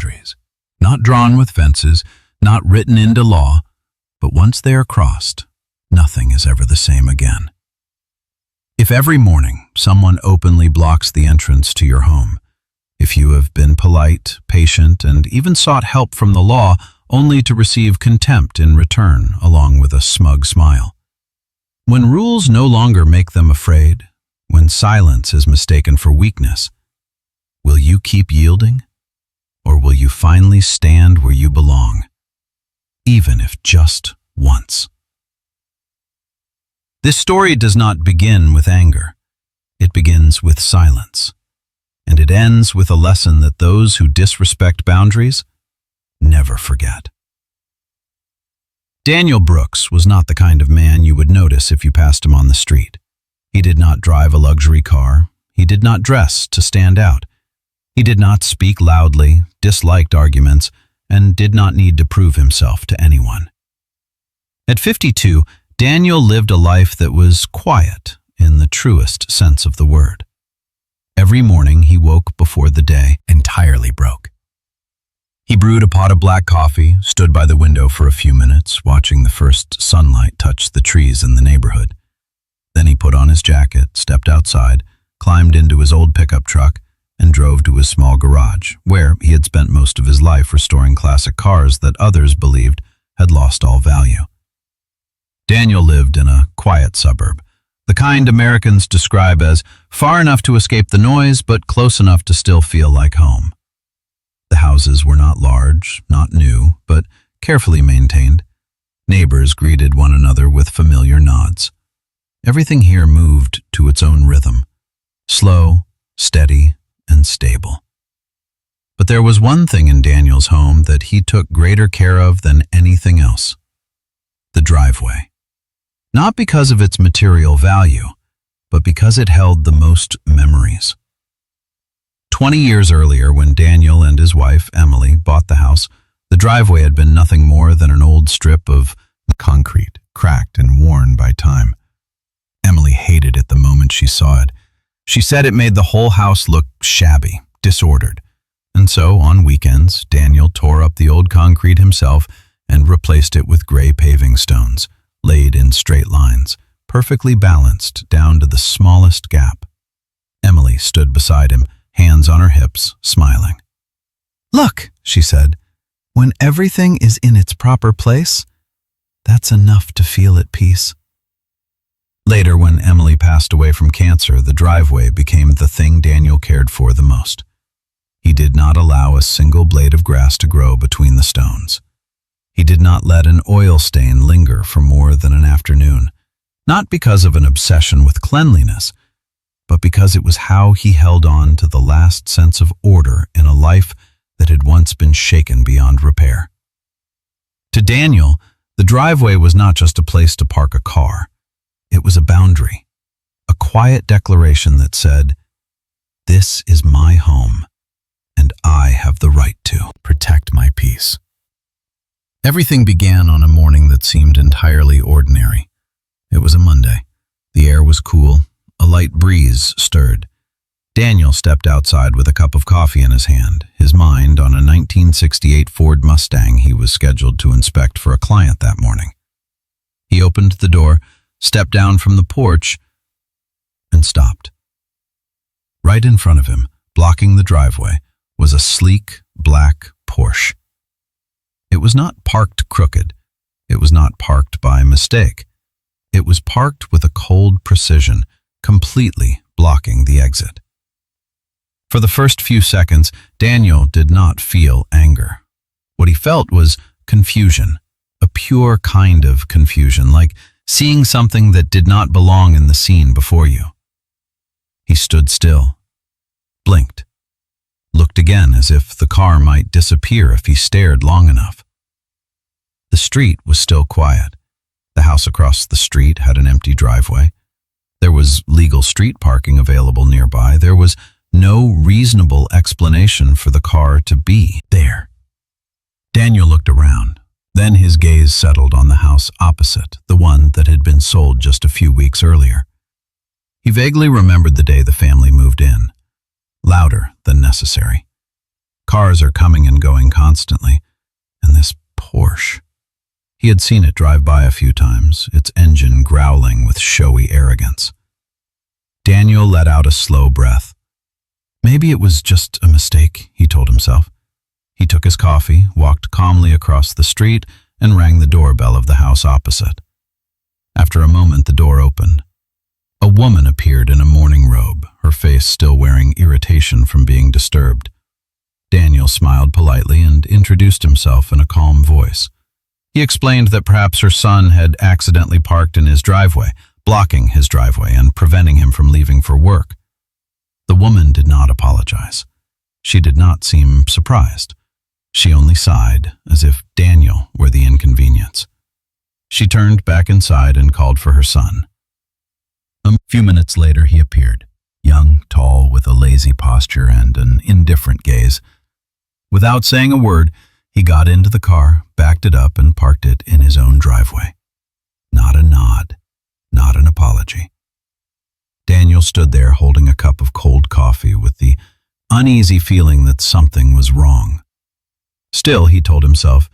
boundaries, not drawn with fences, not written into law, but once they are crossed, nothing is ever the same again. If every morning someone openly blocks the entrance to your home, if you have been polite, patient, and even sought help from the law only to receive contempt in return along with a smug smile, when rules no longer make them afraid, when silence is mistaken for weakness, will you keep yielding? Or will you finally stand where you belong, even if just once? This story does not begin with anger. It begins with silence. And it ends with a lesson that those who disrespect boundaries never forget. Daniel Brooks was not the kind of man you would notice if you passed him on the street. He did not drive a luxury car. He did not dress to stand out. He did not speak loudly, disliked arguments, and did not need to prove himself to anyone. At 52, Daniel lived a life that was quiet in the truest sense of the word. Every morning he woke before the day entirely broke. He brewed a pot of black coffee, stood by the window for a few minutes, watching the first sunlight touch the trees in the neighborhood. Then he put on his jacket, stepped outside, climbed into his old pickup truck, and drove to his small garage, where he had spent most of his life restoring classic cars that others believed had lost all value. Daniel lived in a quiet suburb, the kind Americans describe as far enough to escape the noise, but close enough to still feel like home. The houses were not large, not new, but carefully maintained. Neighbors greeted one another with familiar nods. Everything here moved to its own rhythm, slow, steady, and stable. But there was one thing in Daniel's home that he took greater care of than anything else: the driveway. Not because of its material value, but because it held the most memories. 20 years earlier, when Daniel and his wife, Emily, bought the house, the driveway had been nothing more than an old strip of concrete, cracked and worn by time. Emily hated it the moment she saw it. She said it made the whole house look shabby, disordered. And so, on weekends, Daniel tore up the old concrete himself and replaced it with gray paving stones, laid in straight lines, perfectly balanced down to the smallest gap. Emily stood beside him, hands on her hips, smiling. "Look," she said, "when everything is in its proper place, that's enough to feel at peace." Later, when Emily passed away from cancer, the driveway became the thing Daniel cared for the most. He did not allow a single blade of grass to grow between the stones. He did not let an oil stain linger for more than an afternoon, not because of an obsession with cleanliness, but because it was how he held on to the last sense of order in a life that had once been shaken beyond repair. To Daniel, the driveway was not just a place to park a car. It was a boundary, a quiet declaration that said, "This is my home, and I have the right to protect my peace." Everything began on a morning that seemed entirely ordinary. It was a Monday. The air was cool. A light breeze stirred. Daniel stepped outside with a cup of coffee in his hand, his mind on a 1968 Ford Mustang he was scheduled to inspect for a client that morning. He opened the door, stepped down from the porch, and stopped. Right in front of him, blocking the driveway, was a sleek, black Porsche. It was not parked crooked. It was not parked by mistake. It was parked with a cold precision, completely blocking the exit. For the first few seconds, Daniel did not feel anger. What he felt was confusion, a pure kind of confusion, like seeing something that did not belong in the scene before you. He stood still, blinked, looked again as if the car might disappear if he stared long enough. The street was still quiet. The house across the street had an empty driveway. There was legal street parking available nearby. There was no reasonable explanation for the car to be there. Daniel looked around. Then his gaze settled on the house opposite, the one that had been sold just a few weeks earlier. He vaguely remembered the day the family moved in, louder than necessary. Cars are coming and going constantly, and this Porsche. He had seen it drive by a few times, its engine growling with showy arrogance. Daniel let out a slow breath. Maybe it was just a mistake, he told himself. He took his coffee, walked calmly across the street, and rang the doorbell of the house opposite. After a moment, the door opened. A woman appeared in a morning robe, her face still wearing irritation from being disturbed. Daniel smiled politely and introduced himself in a calm voice. He explained that perhaps her son had accidentally parked in his driveway, blocking his driveway and preventing him from leaving for work. The woman did not apologize. She did not seem surprised. She only sighed, as if Daniel were the inconvenience. She turned back inside and called for her son. A few minutes later he appeared, young, tall, with a lazy posture and an indifferent gaze. Without saying a word, he got into the car, backed it up, and parked it in his own driveway. Not a nod, not an apology. Daniel stood there holding a cup of cold coffee with the uneasy feeling that something was wrong. Still, he told himself,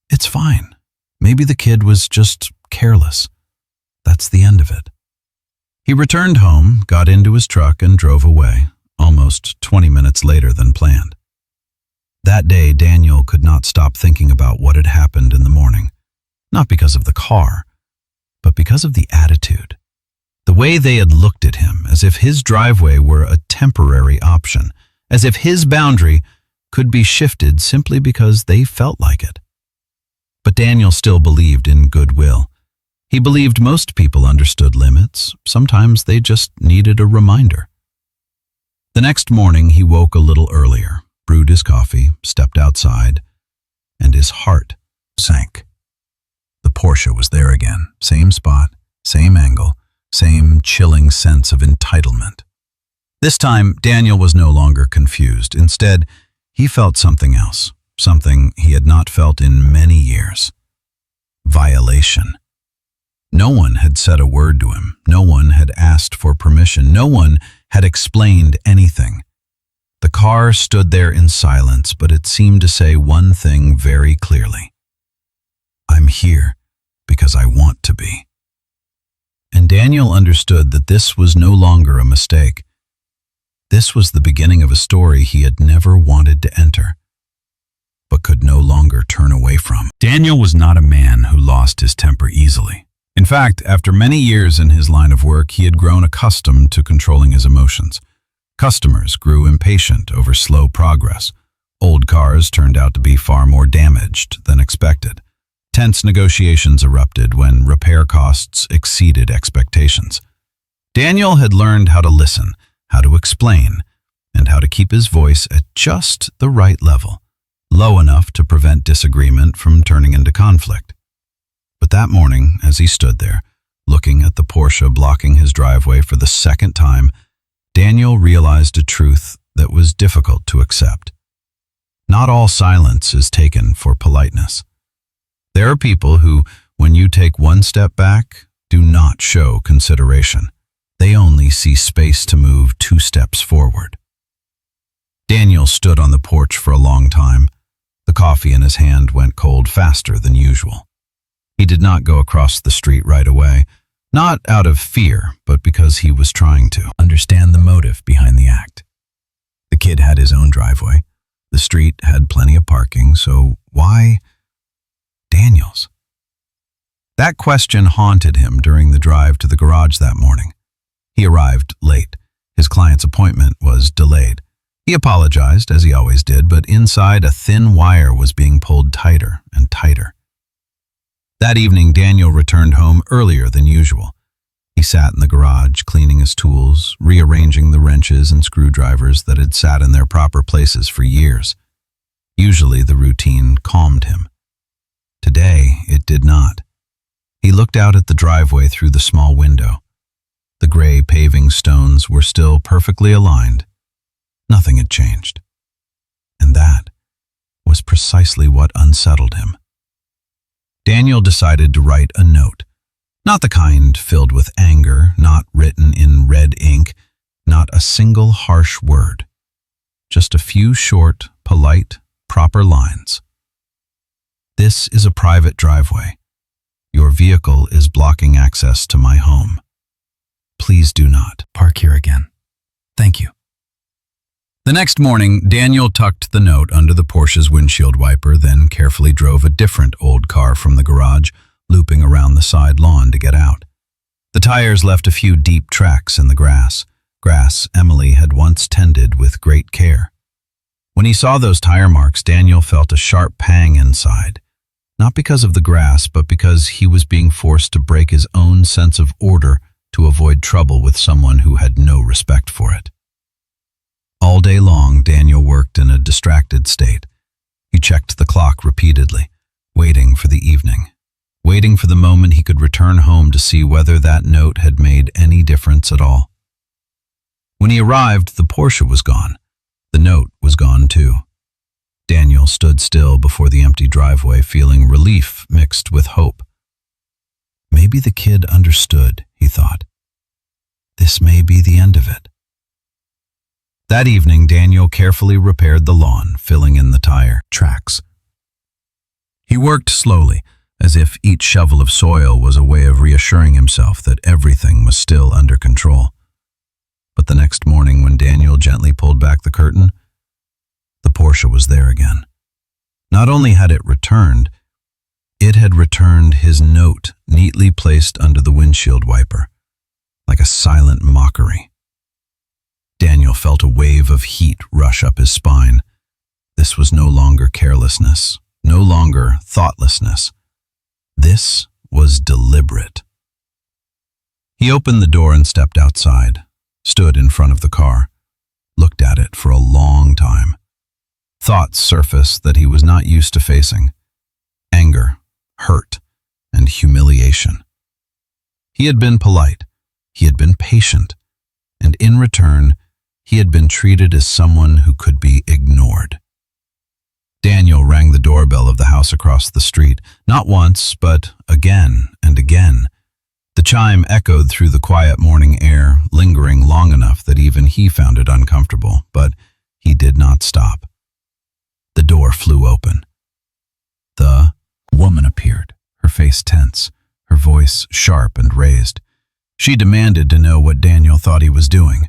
it's fine. Maybe the kid was just careless. That's the end of it. He returned home, got into his truck, and drove away, almost 20 minutes later than planned. That day, Daniel could not stop thinking about what had happened in the morning, not because of the car, but because of the attitude. The way they had looked at him, as if his driveway were a temporary option, as if his boundary could be shifted simply because they felt like it. But Daniel still believed in goodwill. He believed most people understood limits. Sometimes they just needed a reminder. The next morning, he woke a little earlier, brewed his coffee, stepped outside, and his heart sank. The Porsche was there again, same spot, same angle, same chilling sense of entitlement. This time, Daniel was no longer confused. Instead, he felt something else, something he had not felt in many years. Violation. No one had said a word to him. No one had asked for permission. No one had explained anything. The car stood there in silence, but it seemed to say one thing very clearly. I'm here because I want to be. And Daniel understood that this was no longer a mistake. This was the beginning of a story he had never wanted to enter, but could no longer turn away from. Daniel was not a man who lost his temper easily. In fact, after many years in his line of work, he had grown accustomed to controlling his emotions. Customers grew impatient over slow progress. Old cars turned out to be far more damaged than expected. Tense negotiations erupted when repair costs exceeded expectations. Daniel had learned how to listen, how to explain, and how to keep his voice at just the right level, low enough to prevent disagreement from turning into conflict. But that morning, as he stood there, looking at the Porsche blocking his driveway for the second time, Daniel realized a truth that was difficult to accept. Not all silence is taken for politeness. There are people who, when you take one step back, do not show consideration. They only see space to move 2 steps forward. Daniel stood on the porch for a long time. The coffee in his hand went cold faster than usual. He did not go across the street right away, not out of fear, but because he was trying to understand the motive behind the act. The kid had his own driveway. The street had plenty of parking, so why Daniel's? That question haunted him during the drive to the garage that morning. He arrived late. His client's appointment was delayed. He apologized, as he always did, but inside a thin wire was being pulled tighter and tighter. That evening, Daniel returned home earlier than usual. He sat in the garage, cleaning his tools, rearranging the wrenches and screwdrivers that had sat in their proper places for years. Usually the routine calmed him. Today, it did not. He looked out at the driveway through the small window. The gray paving stones were still perfectly aligned. Nothing had changed. And that was precisely what unsettled him. Daniel decided to write a note. Not the kind filled with anger, not written in red ink, not a single harsh word. Just a few short, polite, proper lines. This is a private driveway. Your vehicle is blocking access to my home. Please do not park here again. Thank you. The next morning, Daniel tucked the note under the Porsche's windshield wiper, then carefully drove a different old car from the garage, looping around the side lawn to get out. The tires left a few deep tracks in the grass Emily had once tended with great care. When he saw those tire marks, Daniel felt a sharp pang inside, not because of the grass, but because he was being forced to break his own sense of order to avoid trouble with someone who had no respect for it. All day long, Daniel worked in a distracted state. He checked the clock repeatedly, waiting for the evening, waiting for the moment he could return home to see whether that note had made any difference at all. When he arrived, the Porsche was gone. The note was gone too. Daniel stood still before the empty driveway, feeling relief mixed with hope. Maybe the kid understood, he thought. This may be the end of it. That evening, Daniel carefully repaired the lawn, filling in the tire tracks. He worked slowly, as if each shovel of soil was a way of reassuring himself that everything was still under control. But the next morning, when Daniel gently pulled back the curtain, the Porsche was there again. Not only had it had returned his note neatly placed under the windshield wiper, like a silent mockery. Daniel felt a wave of heat rush up his spine. This was no longer carelessness, no longer thoughtlessness. This was deliberate. He opened the door and stepped outside, stood in front of the car, looked at it for a long time. Thoughts surfaced that he was not used to facing: anger, hurt, and humiliation. He had been polite, he had been patient, and in return, he had been treated as someone who could be ignored. Daniel rang the doorbell of the house across the street, not once, but again and again. The chime echoed through the quiet morning air, lingering long enough that even he found it uncomfortable, but he did not stop. The door flew open. The woman appeared, her face tense, her voice sharp and raised. She demanded to know what Daniel thought he was doing.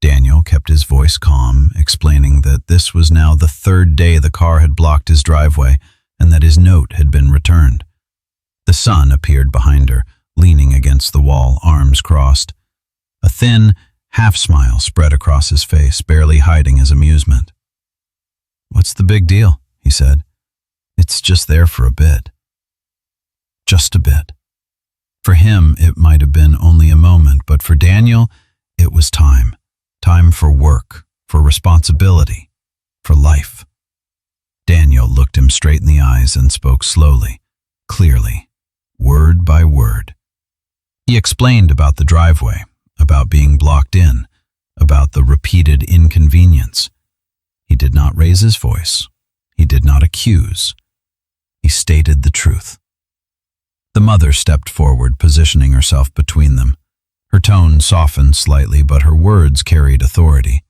Daniel kept his voice calm, explaining that this was now the third day the car had blocked his driveway and that his note had been returned. The son appeared behind her, leaning against the wall, arms crossed. A thin, half-smile spread across his face, barely hiding his amusement. "What's the big deal?" he said. "It's just there for a bit." Just a bit. For him, it might have been only a moment, but for Daniel, it was time. Time for work, for responsibility, for life. Daniel looked him straight in the eyes and spoke slowly, clearly, word by word. He explained about the driveway, about being blocked in, about the repeated inconvenience. He did not raise his voice. He did not accuse. He stated the truth. The mother stepped forward, positioning herself between them. Her tone softened slightly, but her words carried authority.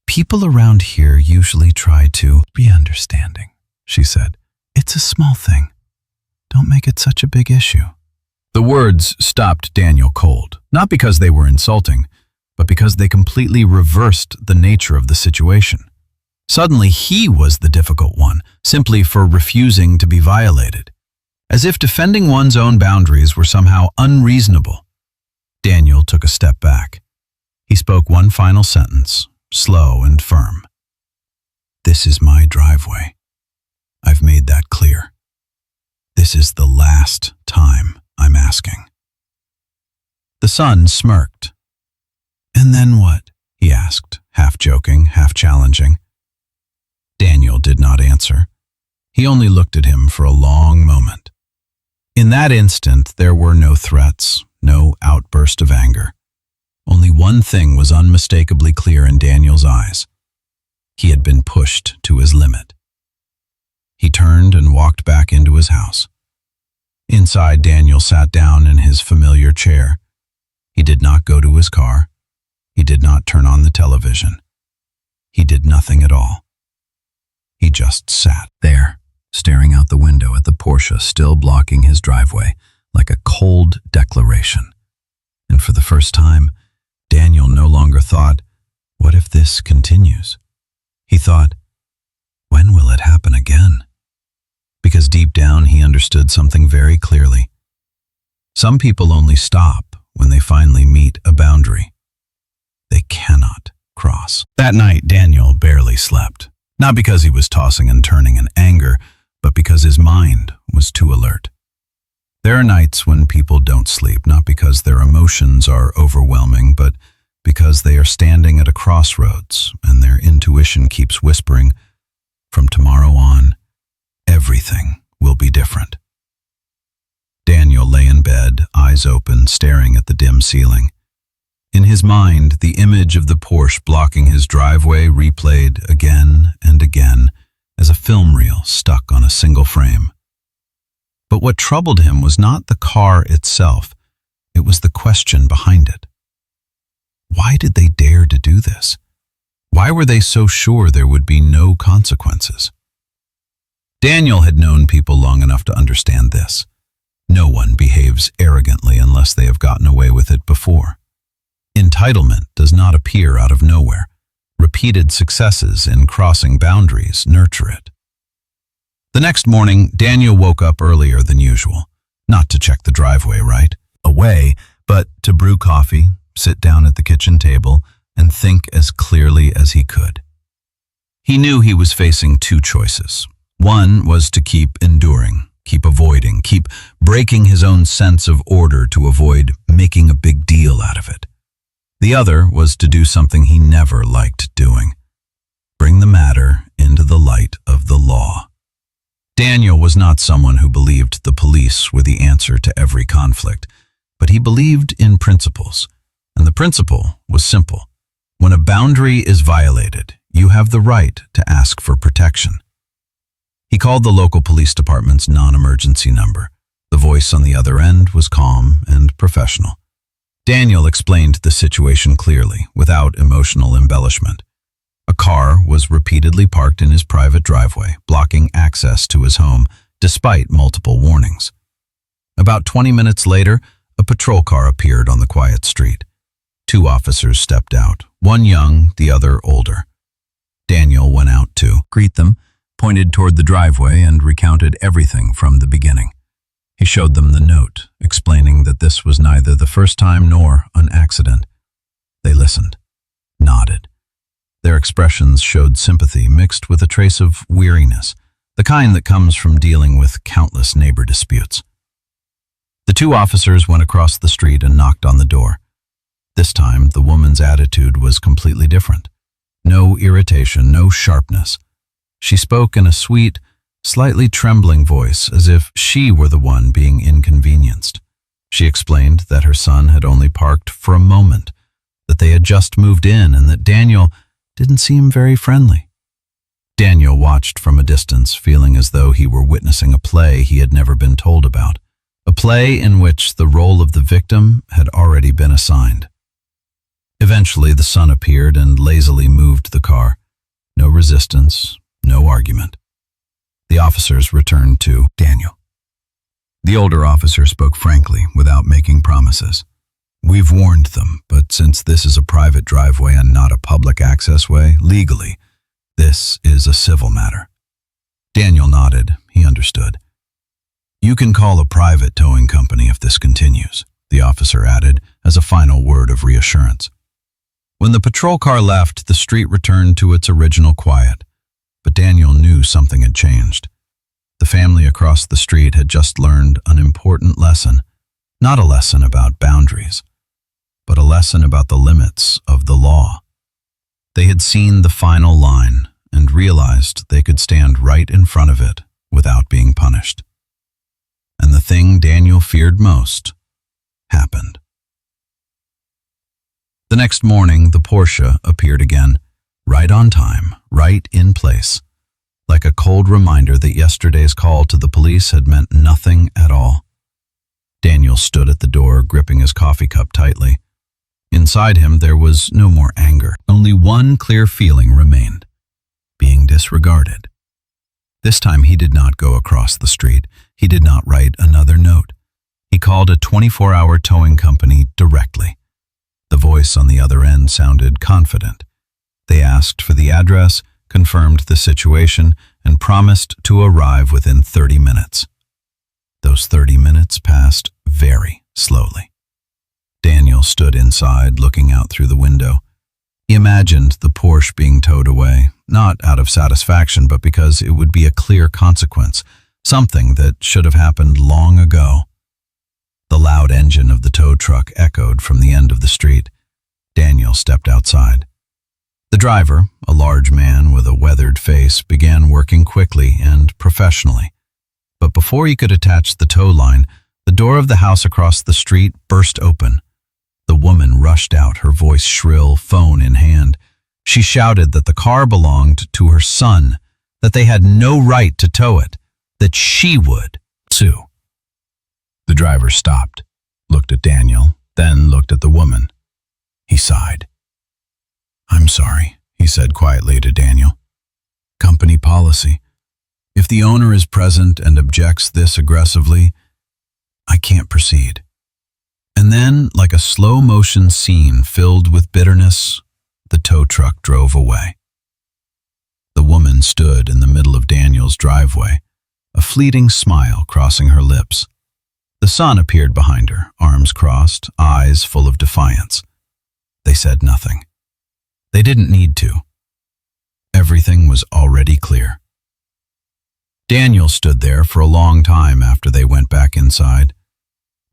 "People around here usually try to be understanding," she said. "It's a small thing. Don't make it such a big issue." The words stopped Daniel cold, not because they were insulting, but because they completely reversed the nature of the situation. Suddenly he was the difficult one, simply for refusing to be violated, as if defending one's own boundaries were somehow unreasonable. Daniel took a step back. He spoke one final sentence, slow and firm. "This is my driveway. I've made that clear. This is the last time I'm asking." The son smirked. "And then what?" he asked, half joking, half challenging. Daniel did not answer. He only looked at him for a long moment. In that instant, there were no threats, no outburst of anger. Only one thing was unmistakably clear in Daniel's eyes. He had been pushed to his limit. He turned and walked back into his house. Inside, Daniel sat down in his familiar chair. He did not go to his car. He did not turn on the television. He did nothing at all. He just sat there, staring out the window at the Porsche still blocking his driveway like a cold declaration. And for the first time, Daniel no longer thought, "What if this continues?" He thought, "When will it happen again?" Because deep down he understood something very clearly. Some people only stop when they finally meet a boundary they cannot cross. That night, Daniel barely slept. Not because he was tossing and turning in anger, but because his mind was too alert. There are nights when people don't sleep, not because their emotions are overwhelming, but because they are standing at a crossroads and their intuition keeps whispering, "From tomorrow on, everything will be different." Daniel lay in bed, eyes open, staring at the dim ceiling. In his mind, the image of the Porsche blocking his driveway replayed again and again as a film reel stuck on a single frame. But what troubled him was not the car itself, it was the question behind it. Why did they dare to do this? Why were they so sure there would be no consequences? Daniel had known people long enough to understand this. No one behaves arrogantly unless they have gotten away with it before. Entitlement does not appear out of nowhere. Repeated successes in crossing boundaries nurture it. The next morning, Daniel woke up earlier than usual. Not to check the driveway right away, but to brew coffee, sit down at the kitchen table, and think as clearly as he could. He knew he was facing two choices. One was to keep enduring, keep avoiding, keep breaking his own sense of order to avoid making a big deal out of it. The other was to do something he never liked doing, bring the matter into the light of the law. Daniel was not someone who believed the police were the answer to every conflict, but he believed in principles, and the principle was simple. When a boundary is violated, you have the right to ask for protection. He called the local police department's non-emergency number. The voice on the other end was calm and professional. Daniel explained the situation clearly, without emotional embellishment. A car was repeatedly parked in his private driveway, blocking access to his home, despite multiple warnings. About 20 minutes later, a patrol car appeared on the quiet street. Two officers stepped out, one young, the other older. Daniel went out to greet them, pointed toward the driveway, and recounted everything from the beginning. He showed them the note, explaining that this was neither the first time nor an accident. They listened, nodded. Their expressions showed sympathy mixed with a trace of weariness, the kind that comes from dealing with countless neighbor disputes. The two officers went across the street and knocked on the door. This time, the woman's attitude was completely different. No irritation, no sharpness. She spoke in a sweet, slightly trembling voice, as if she were the one being inconvenienced. She explained that her son had only parked for a moment, that they had just moved in, and that Daniel didn't seem very friendly. Daniel watched from a distance, feeling as though he were witnessing a play he had never been told about, a play in which the role of the victim had already been assigned. Eventually, the son appeared and lazily moved the car. No resistance, no argument. The officers returned to Daniel. The older officer spoke frankly, without making promises. "We've warned them, but since this is a private driveway and not a public access way, legally, this is a civil matter." Daniel nodded. He understood. "You can call a private towing company if this continues," the officer added as a final word of reassurance. When the patrol car left, the street returned to its original quiet. But Daniel knew something had changed. The family across the street had just learned an important lesson, not a lesson about boundaries, but a lesson about the limits of the law. They had seen the final line and realized they could stand right in front of it without being punished. And the thing Daniel feared most happened. The next morning, the Porsche appeared again, right on time, right in place, like a cold reminder that yesterday's call to the police had meant nothing at all. Daniel stood at the door, gripping his coffee cup tightly. Inside him, there was no more anger. Only one clear feeling remained: being disregarded. This time he did not go across the street. He did not write another note. He called a 24-hour towing company directly. The voice on the other end sounded confident. They asked for the address, confirmed the situation, and promised to arrive within 30 minutes. Those 30 minutes passed very slowly. Daniel stood inside, looking out through the window. He imagined the Porsche being towed away, not out of satisfaction, but because it would be a clear consequence, something that should have happened long ago. The loud engine of the tow truck echoed from the end of the street. Daniel stepped outside. The driver, a large man with a weathered face, began working quickly and professionally. But before he could attach the tow line, the door of the house across the street burst open. The woman rushed out, her voice shrill, phone in hand. She shouted that the car belonged to her son, that they had no right to tow it, that she would sue. The driver stopped, looked at Daniel, then looked at the woman. He sighed. "I'm sorry," he said quietly to Daniel. "Company policy. If the owner is present and objects this aggressively, I can't proceed." And then, like a slow-motion scene filled with bitterness, the tow truck drove away. The woman stood in the middle of Daniel's driveway, a fleeting smile crossing her lips. The son appeared behind her, arms crossed, eyes full of defiance. They said nothing. They didn't need to. Everything was already clear. Daniel stood there for a long time after they went back inside.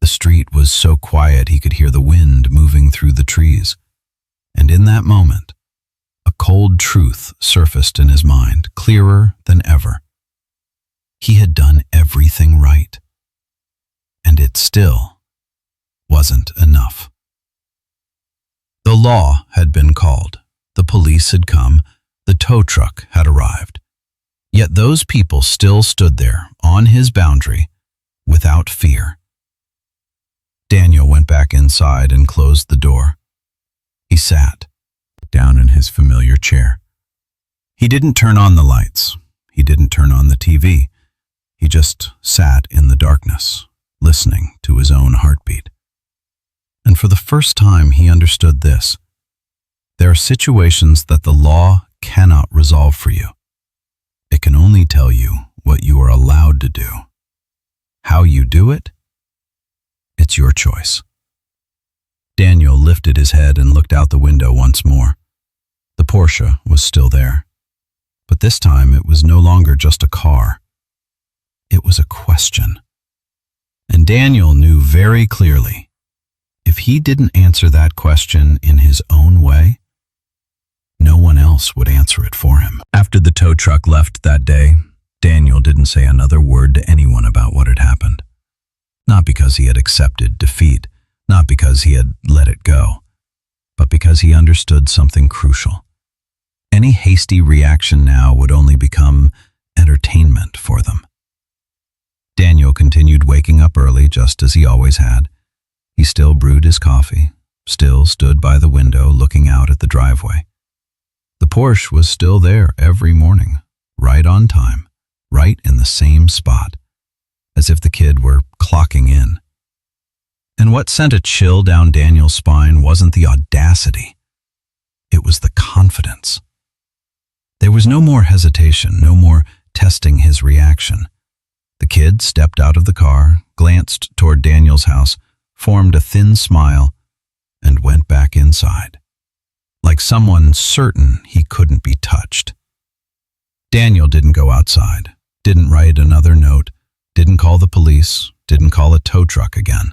The street was so quiet he could hear the wind moving through the trees. And in that moment, a cold truth surfaced in his mind, clearer than ever. He had done everything right. And it still wasn't enough. The law had been called. The police had come. The tow truck had arrived. Yet those people still stood there, on his boundary, without fear. Daniel went back inside and closed the door. He sat down in his familiar chair. He didn't turn on the lights. He didn't turn on the TV. He just sat in the darkness, listening to his own heartbeat. And for the first time, he understood this. There are situations that the law cannot resolve for you. It can only tell you what you are allowed to do. How you do it? It's your choice. Daniel lifted his head and looked out the window once more. The Porsche was still there. But this time it was no longer just a car. It was a question. And Daniel knew very clearly, if he didn't answer that question in his own way, no one else would answer it for him. After the tow truck left that day, Daniel didn't say another word to anyone about what had happened. Not because he had accepted defeat, not because he had let it go, but because he understood something crucial. Any hasty reaction now would only become entertainment for them. Daniel continued waking up early just as he always had. He still brewed his coffee, still stood by the window looking out at the driveway. The Porsche was still there every morning, right on time, right in the same spot, as if the kid were clocking in. And what sent a chill down Daniel's spine wasn't the audacity. It was the confidence. There was no more hesitation, no more testing his reaction. The kid stepped out of the car, glanced toward Daniel's house, formed a thin smile, and went back inside, like someone certain he couldn't be touched. Daniel didn't go outside, didn't write another note, didn't call the police, didn't call a tow truck again.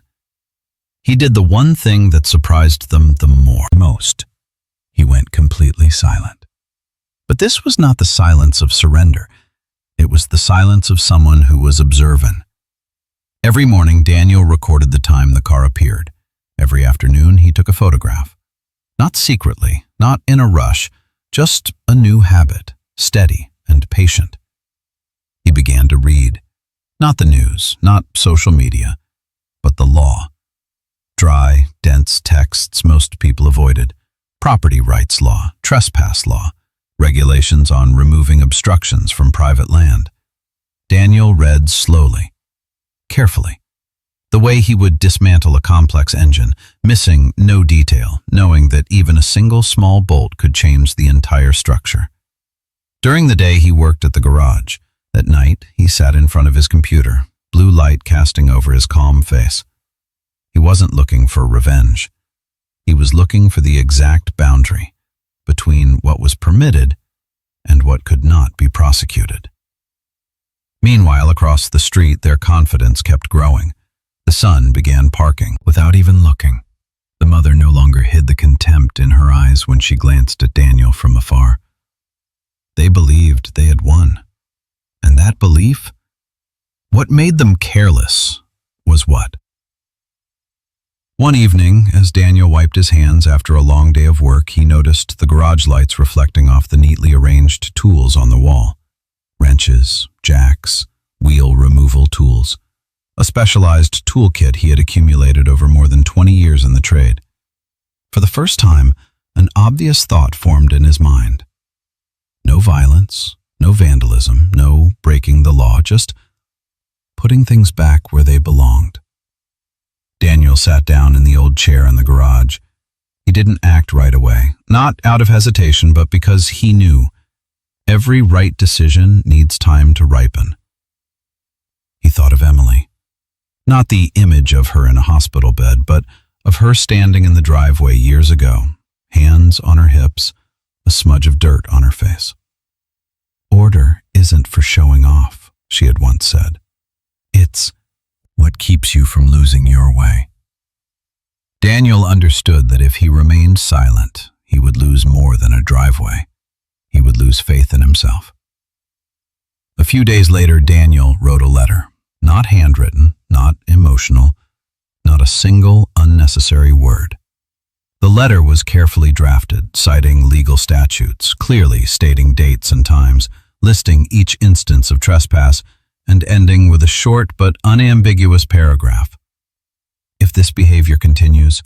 He did the one thing that surprised them the most. He went completely silent. But this was not the silence of surrender. It was the silence of someone who was observant. Every morning, Daniel recorded the time the car appeared. Every afternoon, he took a photograph. Not secretly, not in a rush, just a new habit, steady and patient. He began to read. Not the news, not social media, but the law. Dry, dense texts most people avoided. Property rights law, trespass law, regulations on removing obstructions from private land. Daniel read slowly, carefully, the way he would dismantle a complex engine, missing no detail, knowing that even a single small bolt could change the entire structure. During the day, he worked at the garage. At night, he sat in front of his computer, blue light casting over his calm face. He wasn't looking for revenge. He was looking for the exact boundary between what was permitted and what could not be prosecuted. Meanwhile, across the street, their confidence kept growing. The son began parking without even looking. The mother no longer hid the contempt in her eyes when she glanced at Daniel from afar. They believed they had won. And that belief, what made them careless, was what? One evening, as Daniel wiped his hands after a long day of work, he noticed the garage lights reflecting off the neatly arranged tools on the wall. Wrenches, jacks, wheel removal tools. A specialized toolkit he had accumulated over more than 20 years in the trade. For the first time, an obvious thought formed in his mind. No violence, no vandalism, no breaking the law, just putting things back where they belonged. Daniel sat down in the old chair in the garage. He didn't act right away, not out of hesitation, but because he knew every right decision needs time to ripen. He thought of Emily. Not the image of her in a hospital bed, but of her standing in the driveway years ago, hands on her hips, a smudge of dirt on her face. Order isn't for showing off, she had once said. It's what keeps you from losing your way. Daniel understood that if he remained silent, he would lose more than a driveway. He would lose faith in himself. A few days later, Daniel wrote a letter, not handwritten, not emotional, not a single unnecessary word. The letter was carefully drafted, citing legal statutes, clearly stating dates and times, listing each instance of trespass, and ending with a short but unambiguous paragraph. If this behavior continues,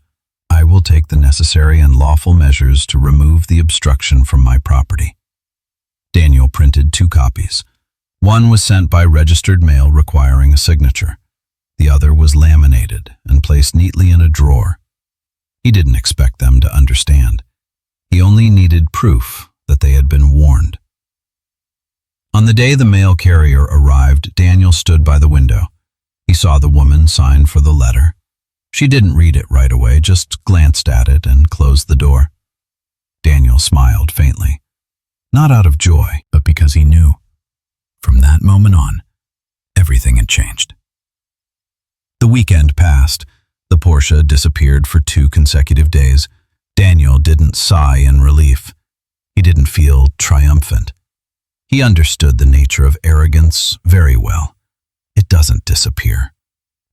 I will take the necessary and lawful measures to remove the obstruction from my property. Daniel printed 2 copies. One was sent by registered mail requiring a signature. The other was laminated and placed neatly in a drawer. He didn't expect them to understand. He only needed proof that they had been warned. On the day the mail carrier arrived, Daniel stood by the window. He saw the woman sign for the letter. She didn't read it right away, just glanced at it and closed the door. Daniel smiled faintly, not out of joy, but because he knew. From that moment on, everything had changed. The weekend passed. The Porsche disappeared for 2 consecutive days. Daniel didn't sigh in relief. He didn't feel triumphant. He understood the nature of arrogance very well. It doesn't disappear.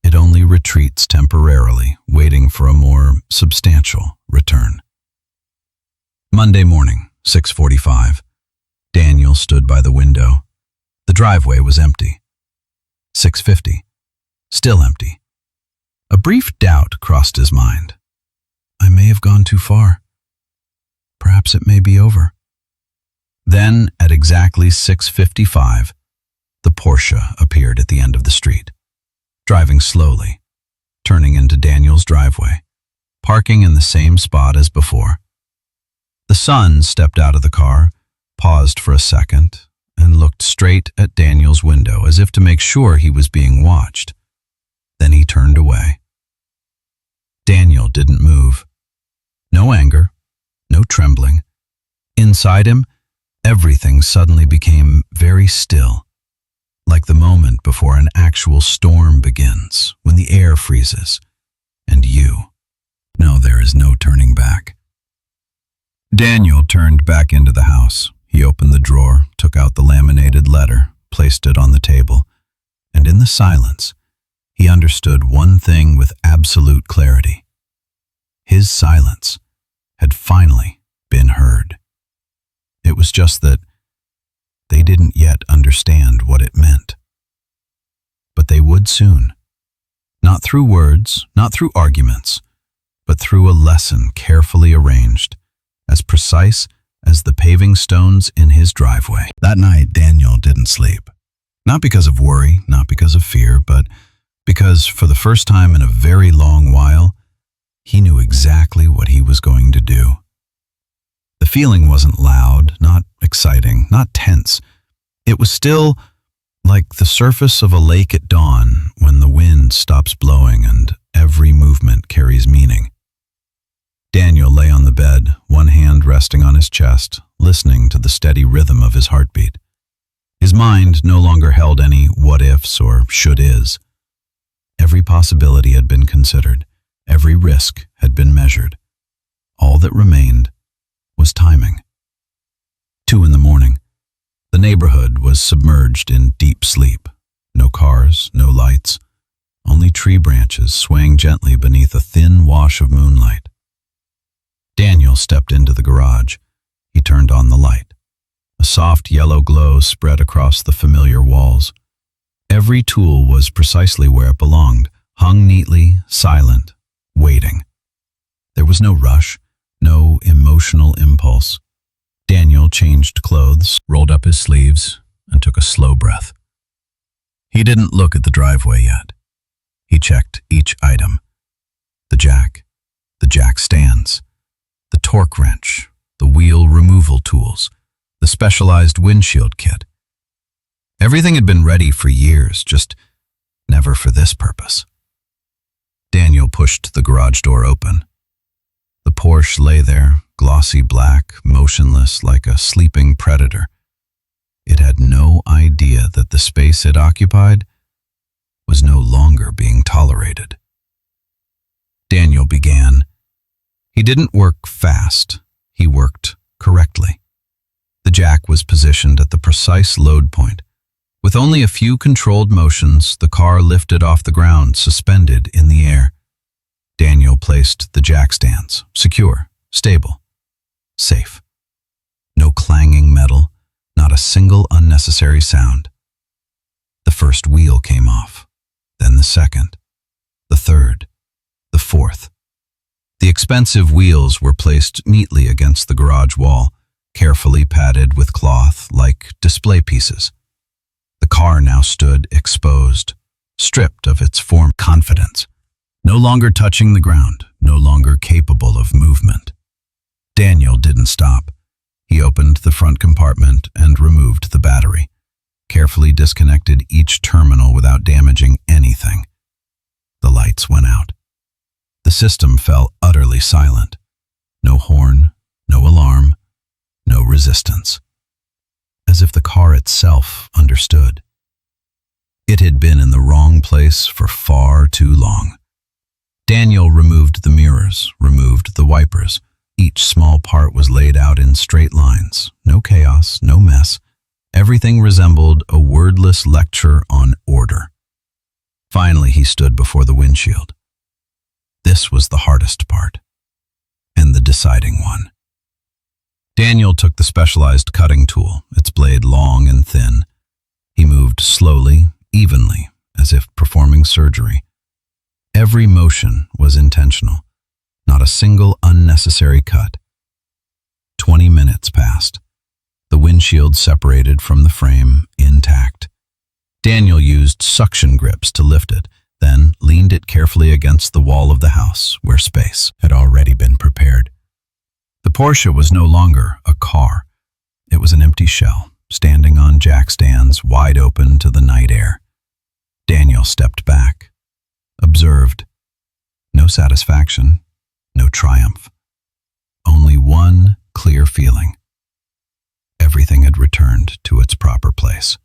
It only retreats temporarily, waiting for a more substantial return. Monday morning, 6:45. Daniel stood by the window. The driveway was empty. 6:50. Still empty. A brief doubt crossed his mind. I may have gone too far. Perhaps it may be over. Then, at exactly 6:55, the Porsche appeared at the end of the street, driving slowly, turning into Daniel's driveway, parking in the same spot as before. The son stepped out of the car, paused for a second, and looked straight at Daniel's window as if to make sure he was being watched. Then he turned away. Daniel didn't move. No anger, no trembling. Inside him, everything suddenly became very still, like the moment before an actual storm begins, when the air freezes, and you know there is no turning back. Daniel turned back into the house. He opened the drawer, took out the laminated letter, placed it on the table, and in the silence, he understood one thing with absolute clarity. His silence had finally been heard. It was just that they didn't yet understand what it meant. But they would soon. Not through words, not through arguments, but through a lesson carefully arranged, as precise as the paving stones in his driveway. That night, Daniel didn't sleep. Not because of worry, not because of fear, but because for the first time in a very long while, he knew exactly what he was going to do. The feeling wasn't loud, not exciting, not tense. It was still like the surface of a lake at dawn when the wind stops blowing and every movement carries meaning. Daniel lay on the bed, one hand resting on his chest, listening to the steady rhythm of his heartbeat. His mind no longer held any what-ifs or should-is. Every possibility had been considered. Every risk had been measured. All that remained was timing. 2 a.m. The neighborhood was submerged in deep sleep. No cars, no lights, only tree branches swaying gently beneath a thin wash of moonlight. Daniel stepped into the garage. He turned on the light. A soft yellow glow spread across the familiar walls. Every tool was precisely where it belonged, hung neatly, silent, waiting. There was no rush, no emotional impulse. Daniel changed clothes, rolled up his sleeves, and took a slow breath. He didn't look at the driveway yet. He checked each item. The jack stands, the torque wrench, the wheel removal tools, the specialized windshield kit. Everything had been ready for years, just never for this purpose. Daniel pushed the garage door open. The Porsche lay there, glossy black, motionless like a sleeping predator. It had no idea that the space it occupied was no longer being tolerated. Daniel began. He didn't work fast. He worked correctly. The jack was positioned at the precise load point. With only a few controlled motions, the car lifted off the ground, suspended in the air. Daniel placed the jack stands, secure, stable, safe. No clanging metal, not a single unnecessary sound. The first wheel came off, then the second, the third, the fourth. The expensive wheels were placed neatly against the garage wall, carefully padded with cloth like display pieces. The car now stood exposed, stripped of its former confidence, no longer touching the ground, no longer capable of movement. Daniel didn't stop. He opened the front compartment and removed the battery, carefully disconnected each terminal without damaging anything. The lights went out. The system fell utterly silent. No horn, no alarm, no resistance. As if the car itself understood. It had been in the wrong place for far too long. Daniel removed the mirrors, removed the wipers. Each small part was laid out in straight lines. No chaos, no mess. Everything resembled a wordless lecture on order. Finally, he stood before the windshield. This was the hardest part, and the deciding one. Daniel took the specialized cutting tool, its blade long and thin. He moved slowly, evenly, as if performing surgery. Every motion was intentional, not a single unnecessary cut. 20 minutes passed. The windshield separated from the frame, intact. Daniel used suction grips to lift it, then leaned it carefully against the wall of the house, where space had already been prepared. The Porsche was no longer a car. It was an empty shell, standing on jack stands wide open to the night air. Daniel stepped back, observed. No satisfaction, no triumph. Only one clear feeling. Everything had returned to its proper place.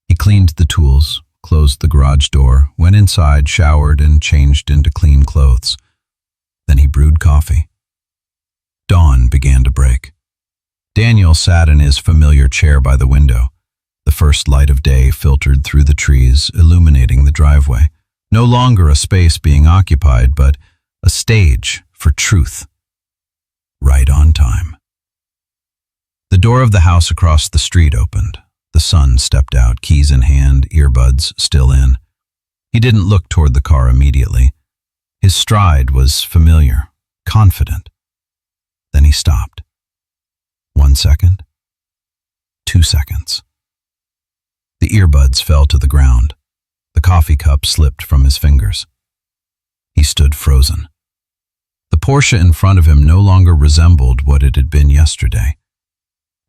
He cleaned the tools, closed the garage door, went inside, showered, and changed into clean clothes. Then he brewed coffee. Dawn began to break. Daniel sat in his familiar chair by the window. The first light of day filtered through the trees, illuminating the driveway. No longer a space being occupied, but a stage for truth. Right on time. The door of the house across the street opened. The son stepped out, keys in hand, earbuds still in. He didn't look toward the car immediately. His stride was familiar, confident. Then he stopped. 1 second. 2 seconds. The earbuds fell to the ground. The coffee cup slipped from his fingers. He stood frozen. The Porsche in front of him no longer resembled what it had been yesterday.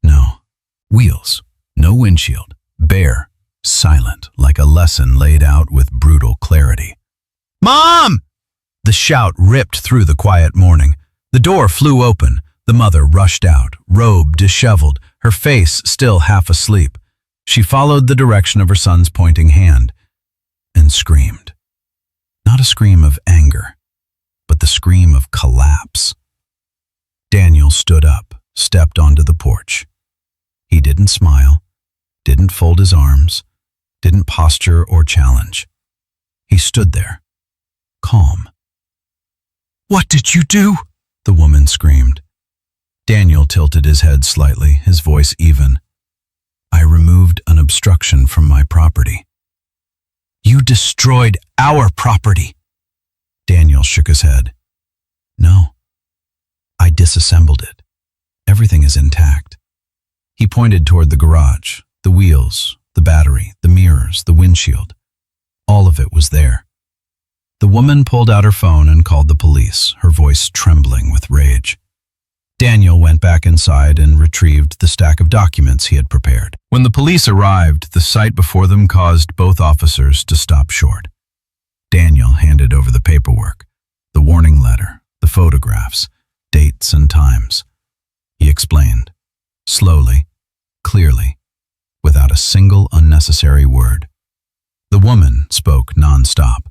No. Wheels. No windshield. Bare. Silent, like a lesson laid out with brutal clarity. "Mom!" The shout ripped through the quiet morning. The door flew open. The mother rushed out, robe disheveled, her face still half asleep. She followed the direction of her son's pointing hand and screamed. Not a scream of anger, but the scream of collapse. Daniel stood up, stepped onto the porch. He didn't smile, didn't fold his arms, didn't posture or challenge. He stood there, calm. "What did you do?" the woman screamed. Daniel tilted his head slightly, his voice even. "I removed an obstruction from my property." "You destroyed our property." Daniel shook his head. "No, I disassembled it. Everything is intact." He pointed toward the garage, the wheels, the battery, the mirrors, the windshield. All of it was there. The woman pulled out her phone and called the police, her voice trembling with rage. Daniel went back inside and retrieved the stack of documents he had prepared. When the police arrived, the sight before them caused both officers to stop short. Daniel handed over the paperwork, the warning letter, the photographs, dates and times. He explained, slowly, clearly, without a single unnecessary word. The woman spoke nonstop.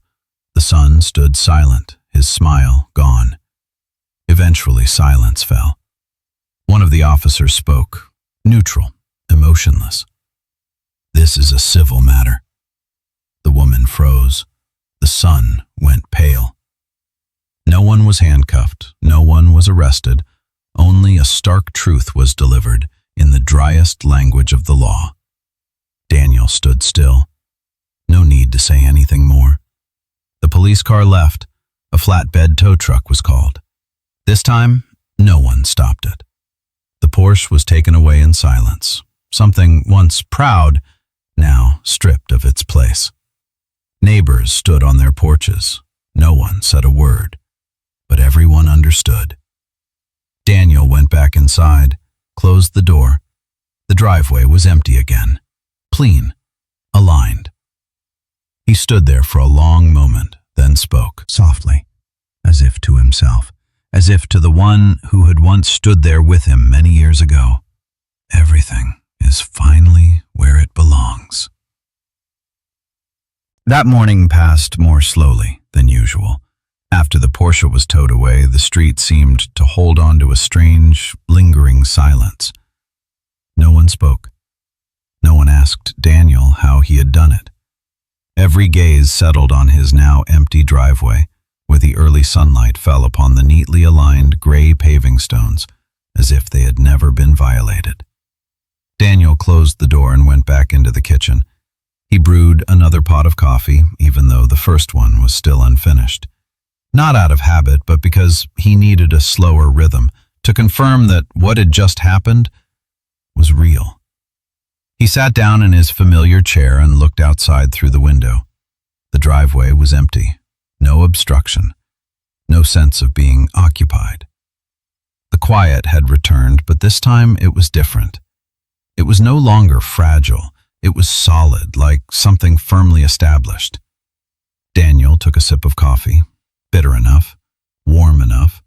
The son stood silent, his smile gone. Eventually, silence fell. One of the officers spoke, neutral, emotionless. "This is a civil matter." The woman froze. The son went pale. No one was handcuffed, no one was arrested. Only a stark truth was delivered in the driest language of the law. Daniel stood still. No need to say anything more. The police car left. A flatbed tow truck was called. This time, no one stopped it. The Porsche was taken away in silence, something once proud, now stripped of its place. Neighbors stood on their porches. No one said a word, but everyone understood. Daniel went back inside, closed the door. The driveway was empty again, clean, aligned. He stood there for a long moment, then spoke softly, as if to himself, as if to the one who had once stood there with him many years ago. "Everything is finally where it belongs." That morning passed more slowly than usual. After the Porsche was towed away, the street seemed to hold on to a strange, lingering silence. No one spoke. No one asked Daniel how he had done it. Every gaze settled on his now empty driveway, where the early sunlight fell upon the neatly aligned gray paving stones, as if they had never been violated. Daniel closed the door and went back into the kitchen. He brewed another pot of coffee, even though the first one was still unfinished. Not out of habit, but because he needed a slower rhythm to confirm that what had just happened was real. He sat down in his familiar chair and looked outside through the window. The driveway was empty. No obstruction. No sense of being occupied. The quiet had returned, but this time it was different. It was no longer fragile. It was solid, like something firmly established. Daniel took a sip of coffee, bitter enough, warm enough.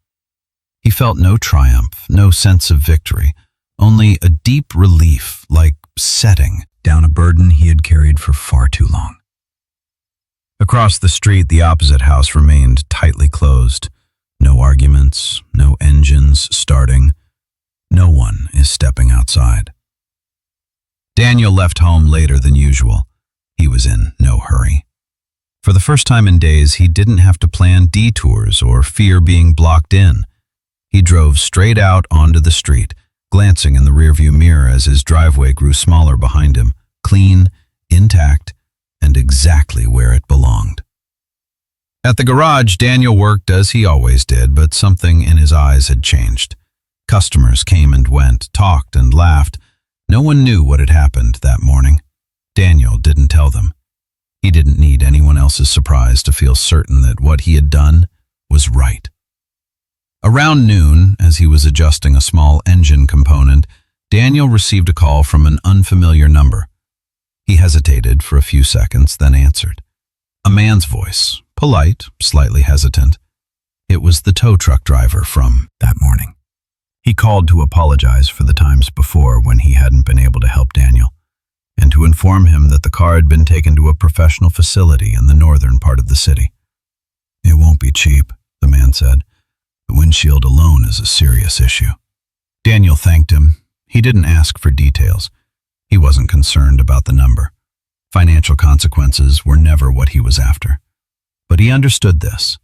He felt no triumph, no sense of victory, only a deep relief, like setting down a burden he had carried for far too long. Across the street, the opposite house remained tightly closed. No arguments, no engines starting. No one is stepping outside. Daniel left home later than usual. He was in no hurry. For the first time in days, he didn't have to plan detours or fear being blocked in. He drove straight out onto the street, glancing in the rearview mirror as his driveway grew smaller behind him, clean, intact, and exactly where it belonged. At the garage, Daniel worked as he always did, but something in his eyes had changed. Customers came and went, talked and laughed. No one knew what had happened that morning. Daniel didn't tell them. He didn't need anyone else's surprise to feel certain that what he had done was right. Around noon, as he was adjusting a small engine component, Daniel received a call from an unfamiliar number. He hesitated for a few seconds, then answered. A man's voice, polite, slightly hesitant. It was the tow truck driver from that morning. He called to apologize for the times before when he hadn't been able to help Daniel, and to inform him that the car had been taken to a professional facility in the northern part of the city. It won't be cheap, the man said. The windshield alone is a serious issue. Daniel thanked him. He didn't ask for details. He wasn't concerned about the number. Financial consequences were never what he was after. But he understood this.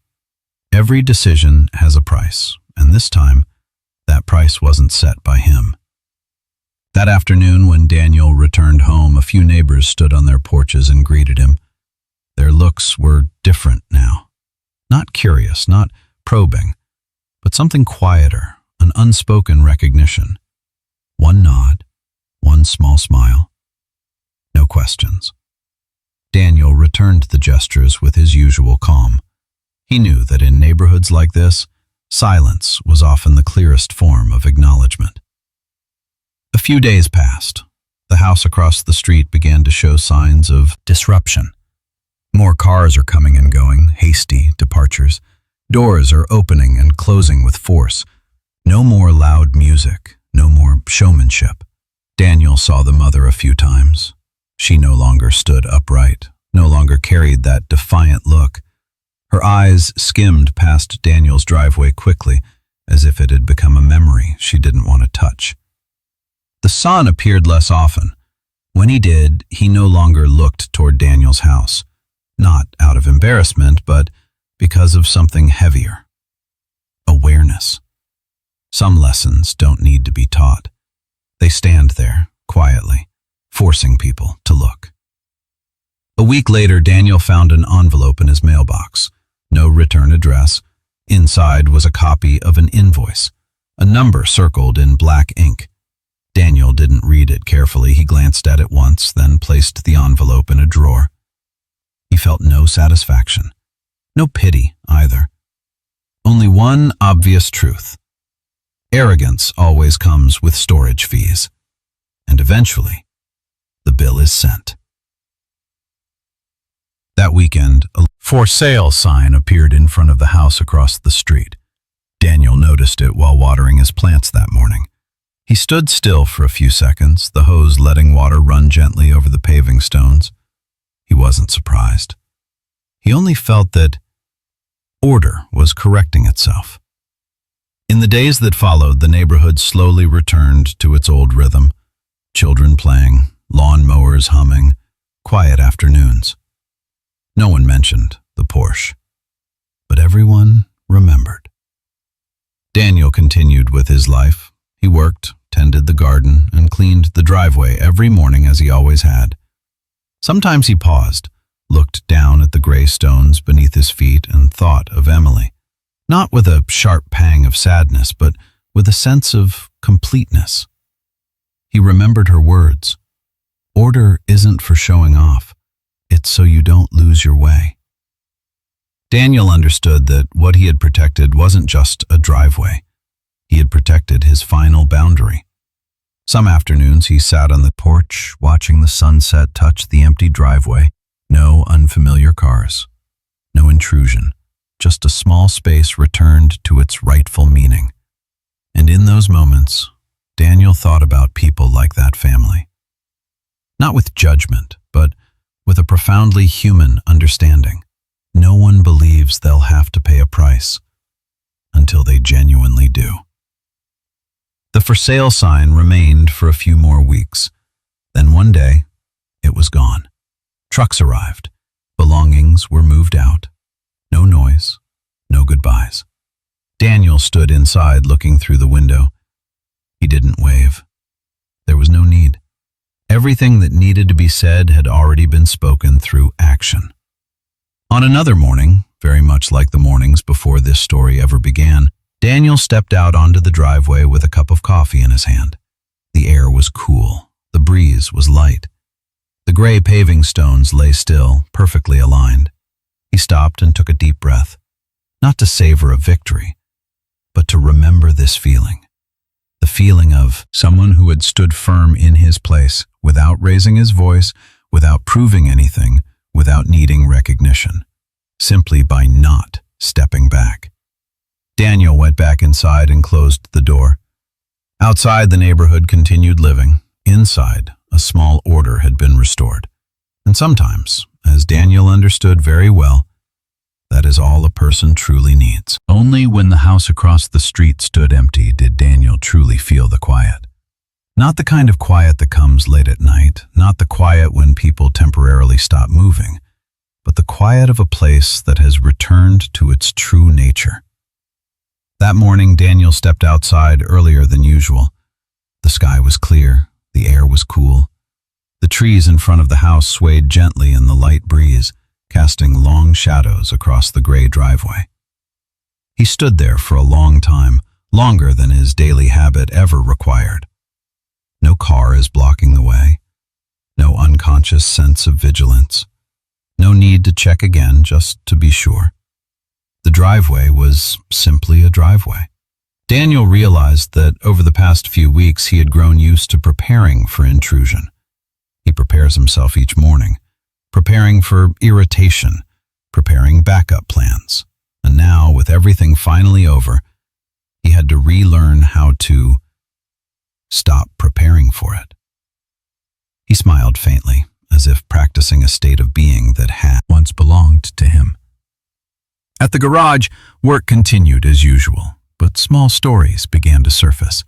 Every decision has a price, and this time, that price wasn't set by him. That afternoon, when Daniel returned home, a few neighbors stood on their porches and greeted him. Their looks were different now. Not curious, not probing, but something quieter, an unspoken recognition. One nod, one small smile. No questions. Daniel returned the gestures with his usual calm. He knew that in neighborhoods like this, silence was often the clearest form of acknowledgement. A few days passed. The house across the street began to show signs of disruption. More cars are coming and going, hasty departures. Doors are opening and closing with force. No more loud music, no more showmanship. Daniel saw the mother a few times. She no longer stood upright, no longer carried that defiant look. Her eyes skimmed past Daniel's driveway quickly, as if it had become a memory she didn't want to touch. The son appeared less often. When he did, he no longer looked toward Daniel's house, not out of embarrassment, but because of something heavier. Awareness. Some lessons don't need to be taught. They stand there, quietly, forcing people to look. A week later, Daniel found an envelope in his mailbox. No return address. Inside was a copy of an invoice, a number circled in black ink. Daniel didn't read it carefully. He glanced at it once, then placed the envelope in a drawer. He felt no satisfaction, no pity either. Only one obvious truth. Arrogance always comes with storage fees, and eventually, the bill is sent. That weekend, a for sale sign appeared in front of the house across the street. Daniel noticed it while watering his plants that morning. He stood still for a few seconds, the hose letting water run gently over the paving stones. He wasn't surprised. He only felt that order was correcting itself. In the days that followed, the neighborhood slowly returned to its old rhythm. Children playing, lawn mowers humming, quiet afternoons. No one mentioned the Porsche, but everyone remembered. Daniel continued with his life. He worked, tended the garden, and cleaned the driveway every morning as he always had. Sometimes he paused, looked down at the gray stones beneath his feet, and thought of Emily. Not with a sharp pang of sadness, but with a sense of completeness. He remembered her words. Order isn't for showing off. It's so you don't lose your way. Daniel understood that what he had protected wasn't just a driveway. He had protected his final boundary. Some afternoons he sat on the porch, watching the sunset touch the empty driveway. No unfamiliar cars. No intrusion. Just a small space returned to its rightful meaning. And in those moments, Daniel thought about people like that family. Not with judgment, but with a profoundly human understanding. No one believes they'll have to pay a price until they genuinely do. The for sale sign remained for a few more weeks. Then one day, it was gone. Trucks arrived. Belongings were moved out. No noise, no goodbyes. Daniel stood inside looking through the window. He didn't wave. There was no need. Everything that needed to be said had already been spoken through action. On another morning, very much like the mornings before this story ever began, Daniel stepped out onto the driveway with a cup of coffee in his hand. The air was cool. The breeze was light. The gray paving stones lay still, perfectly aligned. He stopped and took a deep breath, not to savor a victory, but to remember this feeling. The feeling of someone who had stood firm in his place, without raising his voice, without proving anything, without needing recognition, simply by not stepping back. Daniel went back inside and closed the door. Outside, the neighborhood continued living. Inside, a small order had been restored. And sometimes, as Daniel understood very well, that is all a person truly needs. Only when the house across the street stood empty did Daniel truly feel the quiet. Not the kind of quiet that comes late at night, not the quiet when people temporarily stop moving, but the quiet of a place that has returned to its true nature. That morning, Daniel stepped outside earlier than usual. The sky was clear, the air was cool. The trees in front of the house swayed gently in the light breeze, casting long shadows across the gray driveway. He stood there for a long time, longer than his daily habit ever required. No car is blocking the way. No unconscious sense of vigilance. No need to check again just to be sure. The driveway was simply a driveway. Daniel realized that over the past few weeks he had grown used to preparing for intrusion. He prepares himself each morning, preparing for irritation, preparing backup plans. And now, with everything finally over, he had to relearn how to stop preparing for it. He smiled faintly, as if practicing a state of being that had once belonged to him. At the garage, work continued as usual, but small stories began to surface.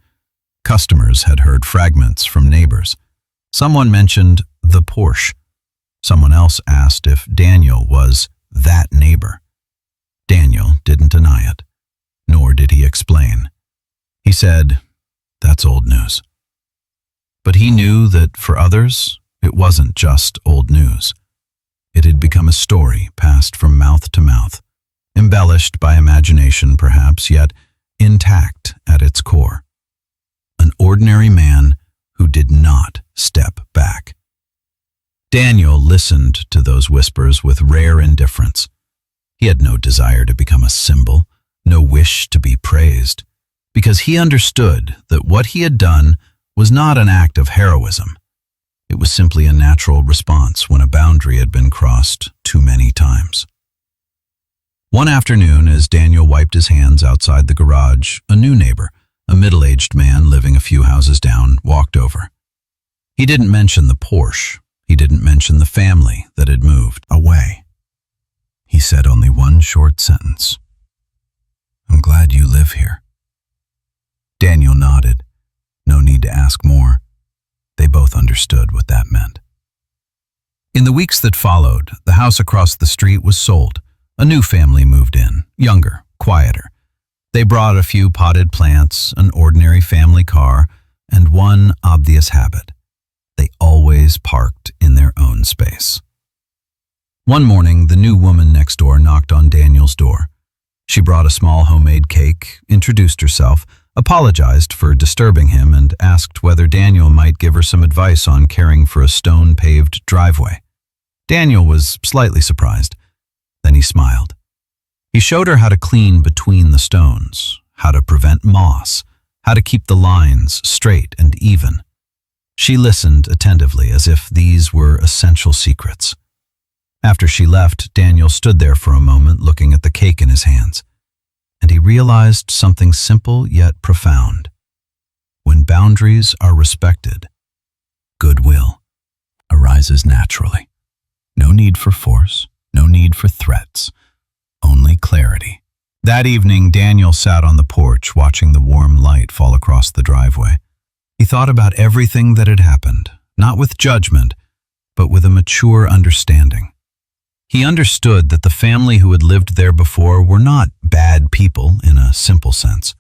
Customers had heard fragments from neighbors. Someone mentioned the Porsche. Someone else asked if Daniel was that neighbor. Daniel didn't deny it, nor did he explain. He said, "That's old news." But he knew that for others, it wasn't just old news. It had become a story passed from mouth to mouth, embellished by imagination perhaps, yet intact at its core. An ordinary man who did not step back. Daniel listened to those whispers with rare indifference. He had no desire to become a symbol, no wish to be praised, because he understood that what he had done was not an act of heroism. It was simply a natural response when a boundary had been crossed too many times. One afternoon, as Daniel wiped his hands outside the garage, a new neighbor, a middle-aged man living a few houses down, walked over. He didn't mention the Porsche. He didn't mention the family that had moved away. He said only one short sentence. "I'm glad you live here." Daniel nodded. No need to ask more. They both understood what that meant. In the weeks that followed, the house across the street was sold. A new family moved in, younger, quieter. They brought a few potted plants, an ordinary family car, and one obvious habit. They always parked in their own space. One morning, the new woman next door knocked on Daniel's door. She brought a small homemade cake, introduced herself, apologized for disturbing him, and asked whether Daniel might give her some advice on caring for a stone-paved driveway. Daniel was slightly surprised. Then he smiled. He showed her how to clean between the stones, how to prevent moss, how to keep the lines straight and even. She listened attentively as if these were essential secrets. After she left, Daniel stood there for a moment looking at the cake in his hands, and he realized something simple yet profound. When boundaries are respected, goodwill arises naturally. No need for force, no need for threats, only clarity. That evening, Daniel sat on the porch watching the warm light fall across the driveway. He thought about everything that had happened, not with judgment, but with a mature understanding. He understood that the family who had lived there before were not bad people in a simple sense.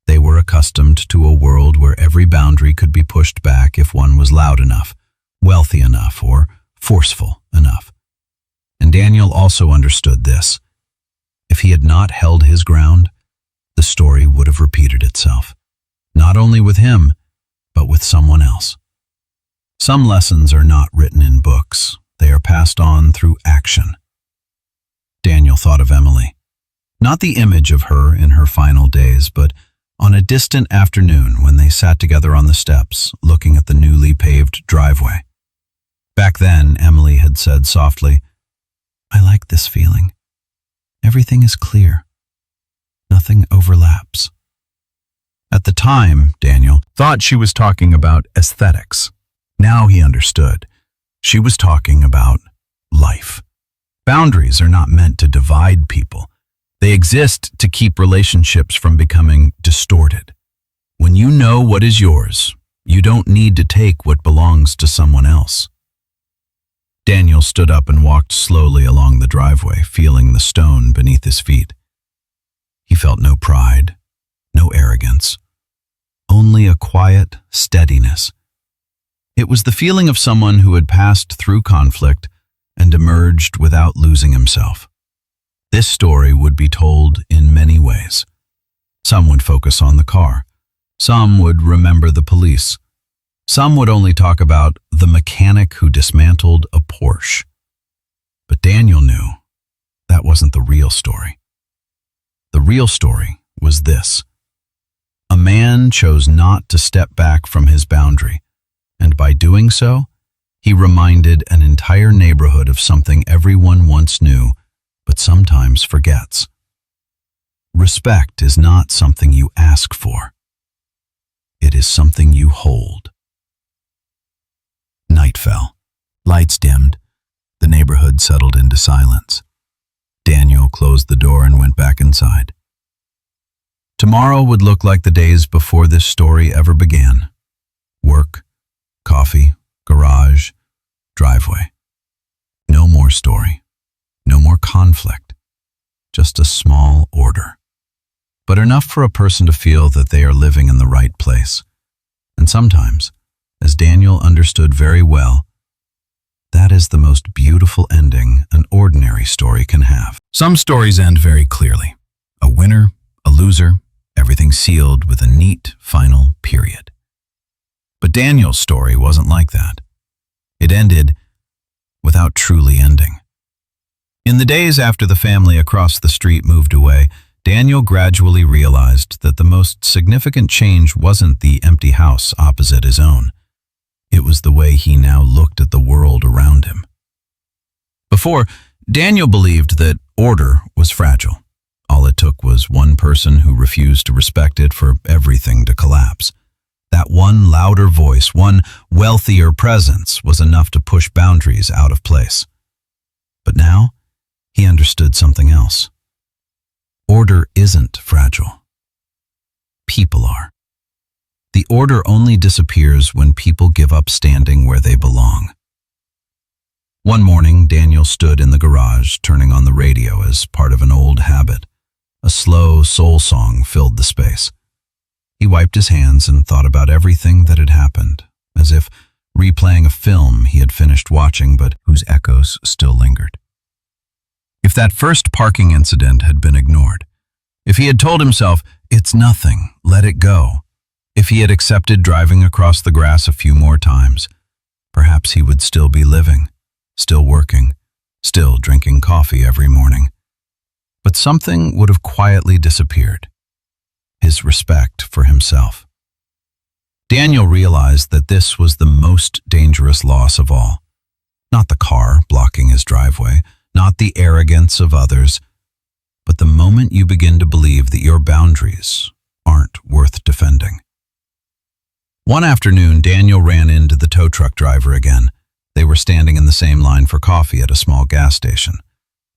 They were accustomed to a world where every boundary could be pushed back if one was loud enough, wealthy enough, or forceful enough. And And Daniel also understood this. If he had not held his ground, the story would have repeated itself, not only with him, but with someone else. Some lessons are not written in books. They are passed on through action. Daniel thought of Emily, not the image of her in her final days, but on a distant afternoon when they sat together on the steps, looking at the newly paved driveway. Back then, Emily had said softly, "I like this feeling. Everything is clear. Nothing overlaps." At the time, Daniel thought she was talking about aesthetics. Now he understood. She was talking about life. Boundaries are not meant to divide people. They exist to keep relationships from becoming distorted. When you know what is yours, you don't need to take what belongs to someone else. Daniel stood up and walked slowly along the driveway, feeling the stone beneath his feet. He felt no pride, no arrogance, only a quiet steadiness. It was the feeling of someone who had passed through conflict and emerged without losing himself. This story would be told in many ways. Some would focus on the car. Some would remember the police. Some would only talk about the mechanic who dismantled a Porsche. But Daniel knew that wasn't the real story. The real story was this. A man chose not to step back from his boundary, and by doing so, he reminded an entire neighborhood of something everyone once knew, but sometimes forgets. Respect is not something you ask for. It is something you hold. Night fell. Lights dimmed. The neighborhood settled into silence. Daniel closed the door and went back inside. Tomorrow would look like the days before this story ever began. Work, coffee, garage, driveway. No more story. No more conflict. Just a small order. But enough for a person to feel that they are living in the right place. And sometimes, as Daniel understood very well, that is the most beautiful ending an ordinary story can have. Some stories end very clearly. A winner, a loser, everything sealed with a neat final period. But Daniel's story wasn't like that. It ended without truly ending. In the days after the family across the street moved away, Daniel gradually realized that the most significant change wasn't the empty house opposite his own. It was the way he now looked at the world around him. Before, Daniel believed that order was fragile. All it took was one person who refused to respect it for everything to collapse. That one louder voice, one wealthier presence was enough to push boundaries out of place. But now, he understood something else. Order isn't fragile. People are. The order only disappears when people give up standing where they belong. One morning, Daniel stood in the garage, turning on the radio as part of an old habit. A slow soul song filled the space. He wiped his hands and thought about everything that had happened, as if replaying a film he had finished watching but whose echoes still lingered. If that first parking incident had been ignored, if he had told himself, "It's nothing, let it go," if he had accepted driving across the grass a few more times, perhaps he would still be living, still working, still drinking coffee every morning. But something would have quietly disappeared. His respect for himself. Daniel realized that this was the most dangerous loss of all. Not the car blocking his driveway, not the arrogance of others, but the moment you begin to believe that your boundaries aren't worth defending. One afternoon, Daniel ran into the tow truck driver again. They were standing in the same line for coffee at a small gas station.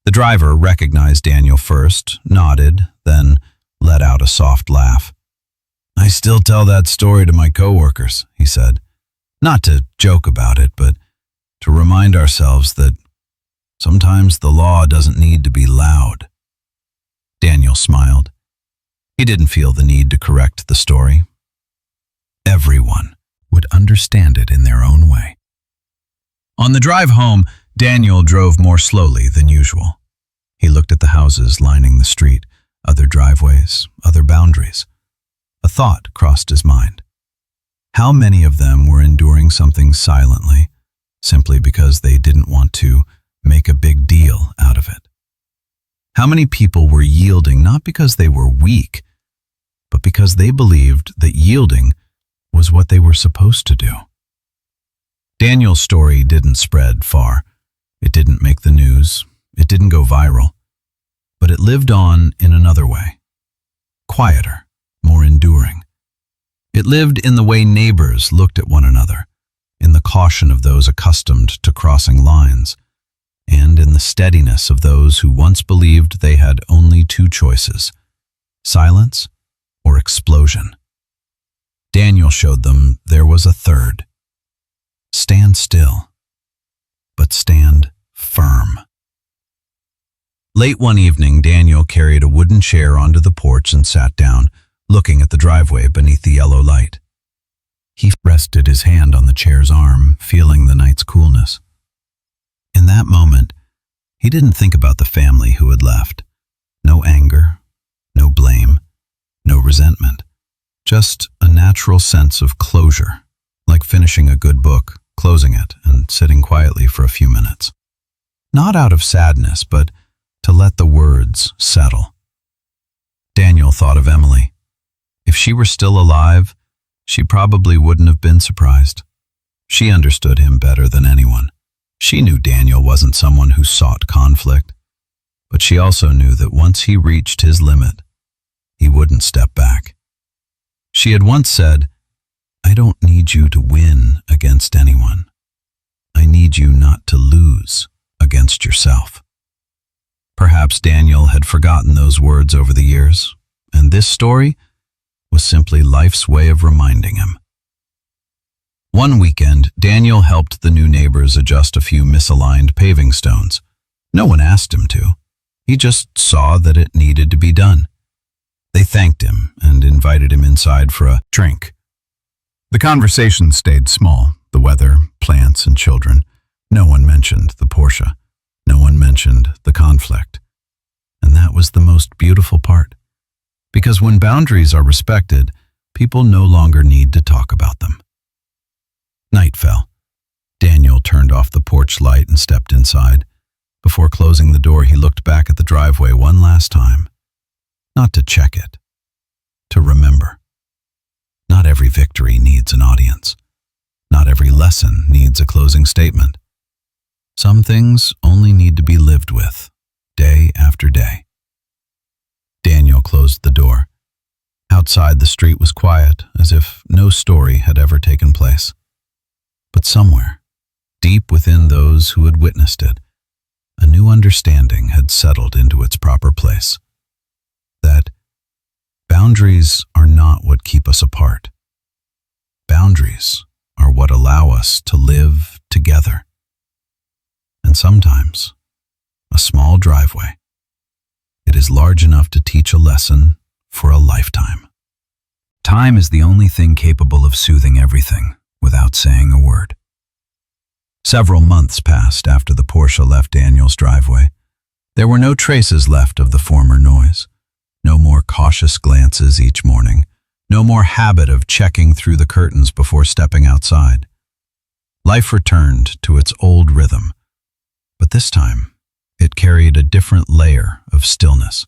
The driver recognized Daniel first, nodded, then let out a soft laugh. "I still tell that story to my coworkers," he said. Not to joke about it, but to remind ourselves that sometimes the law doesn't need to be loud. Daniel smiled. He didn't feel the need to correct the story. Everyone would understand it in their own way. On the drive home, Daniel drove more slowly than usual. He looked at the houses lining the street, other driveways, other boundaries. A thought crossed his mind. How many of them were enduring something silently, simply because they didn't want to make a big deal out of it? How many people were yielding not because they were weak, but because they believed that yielding was what they were supposed to do? Daniel's story didn't spread far. It didn't make the news. It didn't go viral. But it lived on in another way. Quieter, more enduring. It lived in the way neighbors looked at one another, in the caution of those accustomed to crossing lines, and in the steadiness of those who once believed they had only two choices: silence or explosion. Daniel showed them there was a third. Stand still, but stand firm. Late one evening, Daniel carried a wooden chair onto the porch and sat down, looking at the driveway beneath the yellow light. He rested his hand on the chair's arm, feeling the night's coolness. In that moment, he didn't think about the family who had left. No anger, no blame, no resentment. Just a natural sense of closure, like finishing a good book, closing it, and sitting quietly for a few minutes. Not out of sadness, but to let the words settle. Daniel thought of Emily. If she were still alive, she probably wouldn't have been surprised. She understood him better than anyone. She knew Daniel wasn't someone who sought conflict, but she also knew that once he reached his limit, he wouldn't step back. She had once said, "I don't need you to win against anyone. I need you not to lose against yourself." Perhaps Daniel had forgotten those words over the years, and this story was simply life's way of reminding him. One weekend, Daniel helped the new neighbors adjust a few misaligned paving stones. No one asked him to. He just saw that it needed to be done. They thanked him and invited him inside for a drink. The conversation stayed small: the weather, plants, and children. No one mentioned the Porsche. No one mentioned the conflict. And that was the most beautiful part. Because when boundaries are respected, people no longer need to talk about them. Night fell. Daniel turned off the porch light and stepped inside. Before closing the door, he looked back at the driveway one last time. Not to check it, to remember. Not every victory needs an audience. Not every lesson needs a closing statement. Some things only need to be lived with, day after day. Daniel closed the door. Outside, the street was quiet, as if no story had ever taken place. But somewhere, deep within those who had witnessed it, a new understanding had settled into its proper place. That boundaries are not what keep us apart. Boundaries are what allow us to live together. And sometimes, a small driveway, it is large enough to teach a lesson for a lifetime. Time is the only thing capable of soothing everything without saying a word. Several months passed after the Porsche left Daniel's driveway. There were no traces left of the former noise. No more cautious glances each morning. No more habit of checking through the curtains before stepping outside. Life returned to its old rhythm. But this time, it carried a different layer of stillness,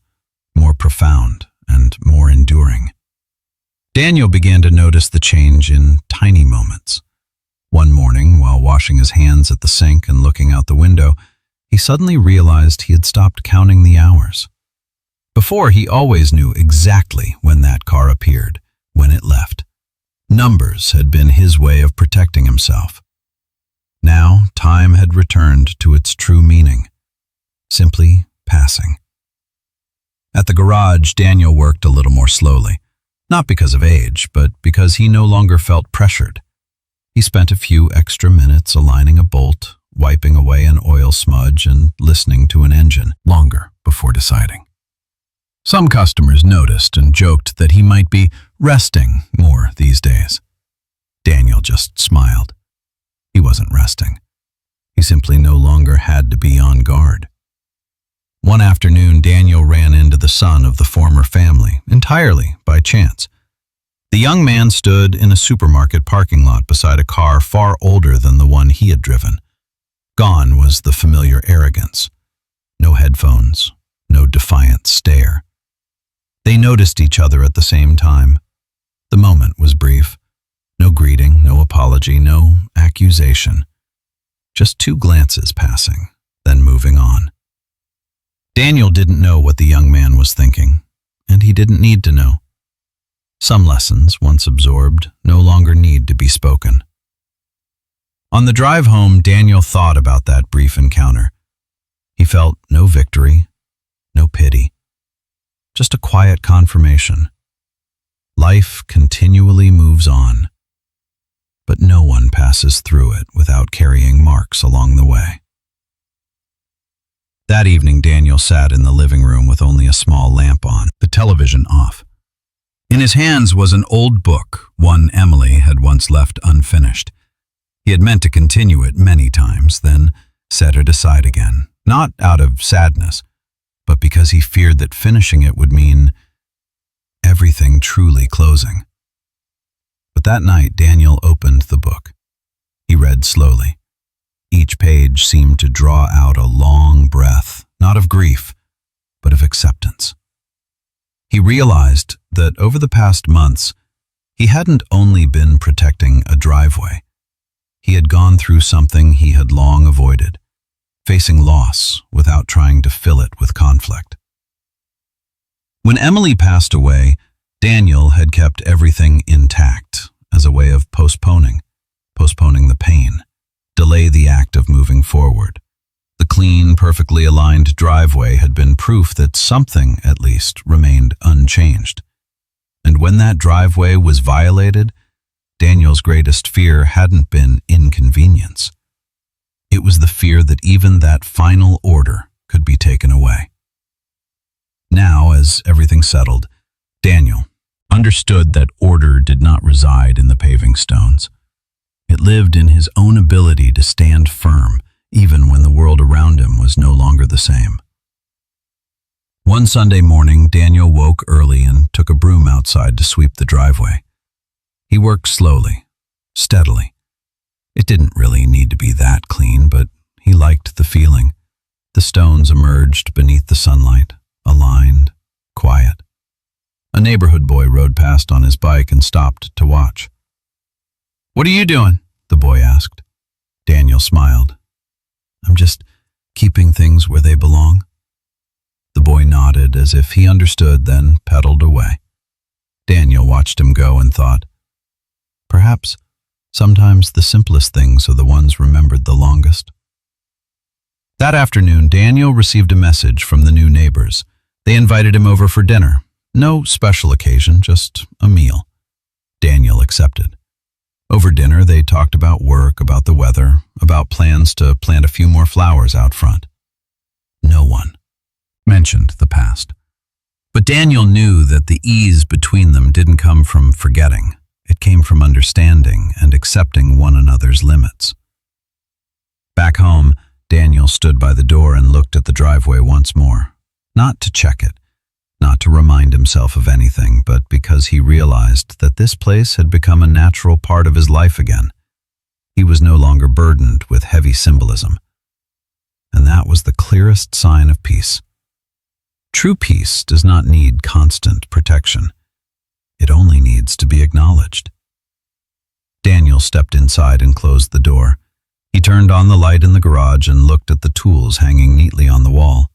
more profound and more enduring. Daniel began to notice the change in tiny moments. One morning, while washing his hands at the sink and looking out the window, he suddenly realized he had stopped counting the hours. Before, he always knew exactly when that car appeared, when it left. Numbers had been his way of protecting himself. Now, time had returned to its true meaning, simply passing. At the garage, Daniel worked a little more slowly, not because of age, but because he no longer felt pressured. He spent a few extra minutes aligning a bolt, wiping away an oil smudge, and listening to an engine longer before deciding. Some customers noticed and joked that he might be resting more these days. Daniel just smiled. He wasn't resting. He simply no longer had to be on guard. One afternoon, Daniel ran into the son of the former family, entirely by chance. The young man stood in a supermarket parking lot beside a car far older than the one he had driven. Gone was the familiar arrogance. No headphones, no defiant stare. They noticed each other at the same time. The moment was brief. No greeting, no apology, no accusation. Just two glances passing, then moving on. Daniel didn't know what the young man was thinking, and he didn't need to know. Some lessons, once absorbed, no longer need to be spoken. On the drive home, Daniel thought about that brief encounter. He felt no victory, no pity, just a quiet confirmation. Life continually moves on, but no one passes through it without carrying marks along the way. That evening, Daniel sat in the living room with only a small lamp on, the television off. In his hands was an old book, one Emily had once left unfinished. He had meant to continue it many times, then set it aside again, not out of sadness, but because he feared that finishing it would mean everything truly closing. But that night, Daniel opened the book. He read slowly. Each page seemed to draw out a long breath, not of grief, but of acceptance. He realized that over the past months, he hadn't only been protecting a driveway. He had gone through something he had long avoided, facing loss without trying to fill it with conflict. When Emily passed away, Daniel had kept everything intact as a way of postponing the pain, delay the act of moving forward. The clean, perfectly aligned driveway had been proof that something, at least, remained unchanged. And when that driveway was violated, Daniel's greatest fear hadn't been inconvenience. It was the fear that even that final order could be taken away. Now, as everything settled, Daniel understood that order did not reside in the paving stones. It lived in his own ability to stand firm, even when the world around him was no longer the same. One Sunday morning, Daniel woke early and took a broom outside to sweep the driveway. He worked slowly, steadily. It didn't really need to be that clean, but he liked the feeling. The stones emerged beneath the sunlight, aligned, quiet. A neighborhood boy rode past on his bike and stopped to watch. "What are you doing?" the boy asked. Daniel smiled. "I'm just keeping things where they belong." The boy nodded as if he understood, then pedaled away. Daniel watched him go and thought, perhaps sometimes the simplest things are the ones remembered the longest. That afternoon, Daniel received a message from the new neighbors. They invited him over for dinner. No special occasion, just a meal. Daniel accepted. Over dinner, they talked about work, about the weather, about plans to plant a few more flowers out front. No one mentioned the past. But Daniel knew that the ease between them didn't come from forgetting. It came from understanding and accepting one another's limits. Back home, Daniel stood by the door and looked at the driveway once more. Not to check it, not to remind himself of anything, but because he realized that this place had become a natural part of his life again. He was no longer burdened with heavy symbolism. And that was the clearest sign of peace. True peace does not need constant protection. It only needs to be acknowledged. Daniel stepped inside and closed the door. He turned on the light in the garage and looked at the tools hanging neatly on the wall.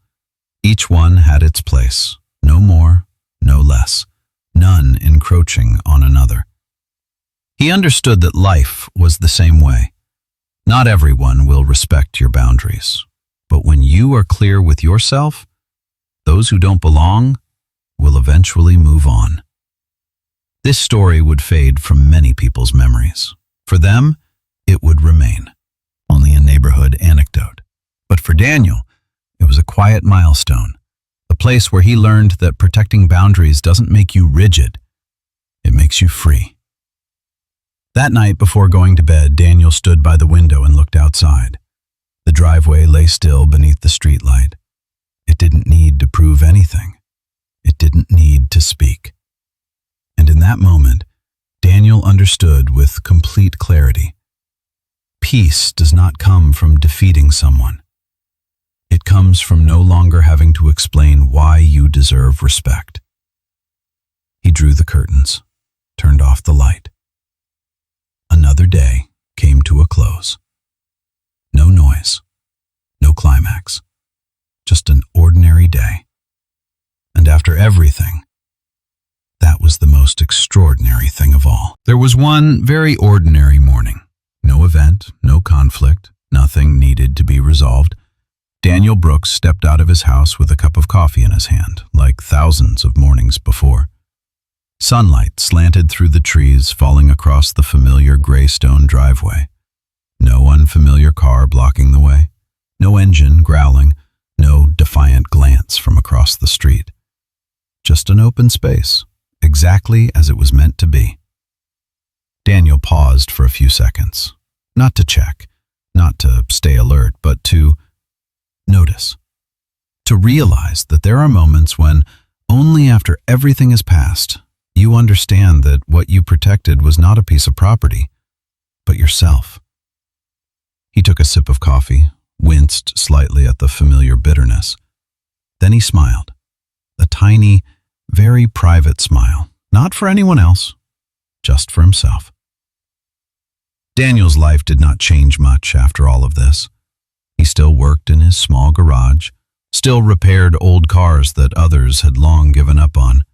Each one had its place, no more, no less, none encroaching on another. He understood that life was the same way. Not everyone will respect your boundaries, but when you are clear with yourself, those who don't belong will eventually move on. This story would fade from many people's memories. For them, it would remain only a neighborhood anecdote. But for Daniel, it was a quiet milestone, a place where he learned that protecting boundaries doesn't make you rigid, it makes you free. That night before going to bed, Daniel stood by the window and looked outside. The driveway lay still beneath the streetlight. It didn't need to prove anything. It didn't need to speak. And in that moment, Daniel understood with complete clarity. Peace does not come from defeating someone. It comes from no longer having to explain why you deserve respect. He drew the curtains, turned off the light. Another day came to a close. No noise, no climax, just an ordinary day. And after everything, that was the most extraordinary thing of all. There was one very ordinary morning. No event, no conflict, nothing needed to be resolved. Daniel Brooks stepped out of his house with a cup of coffee in his hand, like thousands of mornings before. Sunlight slanted through the trees, falling across the familiar gray stone driveway. No unfamiliar car blocking the way. No engine growling. No defiant glance from across the street. Just an open space, exactly as it was meant to be. Daniel paused for a few seconds, not to check, not to stay alert, but to notice. To realize that there are moments when, only after everything is past, you understand that what you protected was not a piece of property, but yourself. He took a sip of coffee, winced slightly at the familiar bitterness. Then he smiled. A tiny, very private smile, not for anyone else, just for himself. Daniel's life did not change much after all of this. He still worked in his small garage, still repaired old cars that others had long given up on,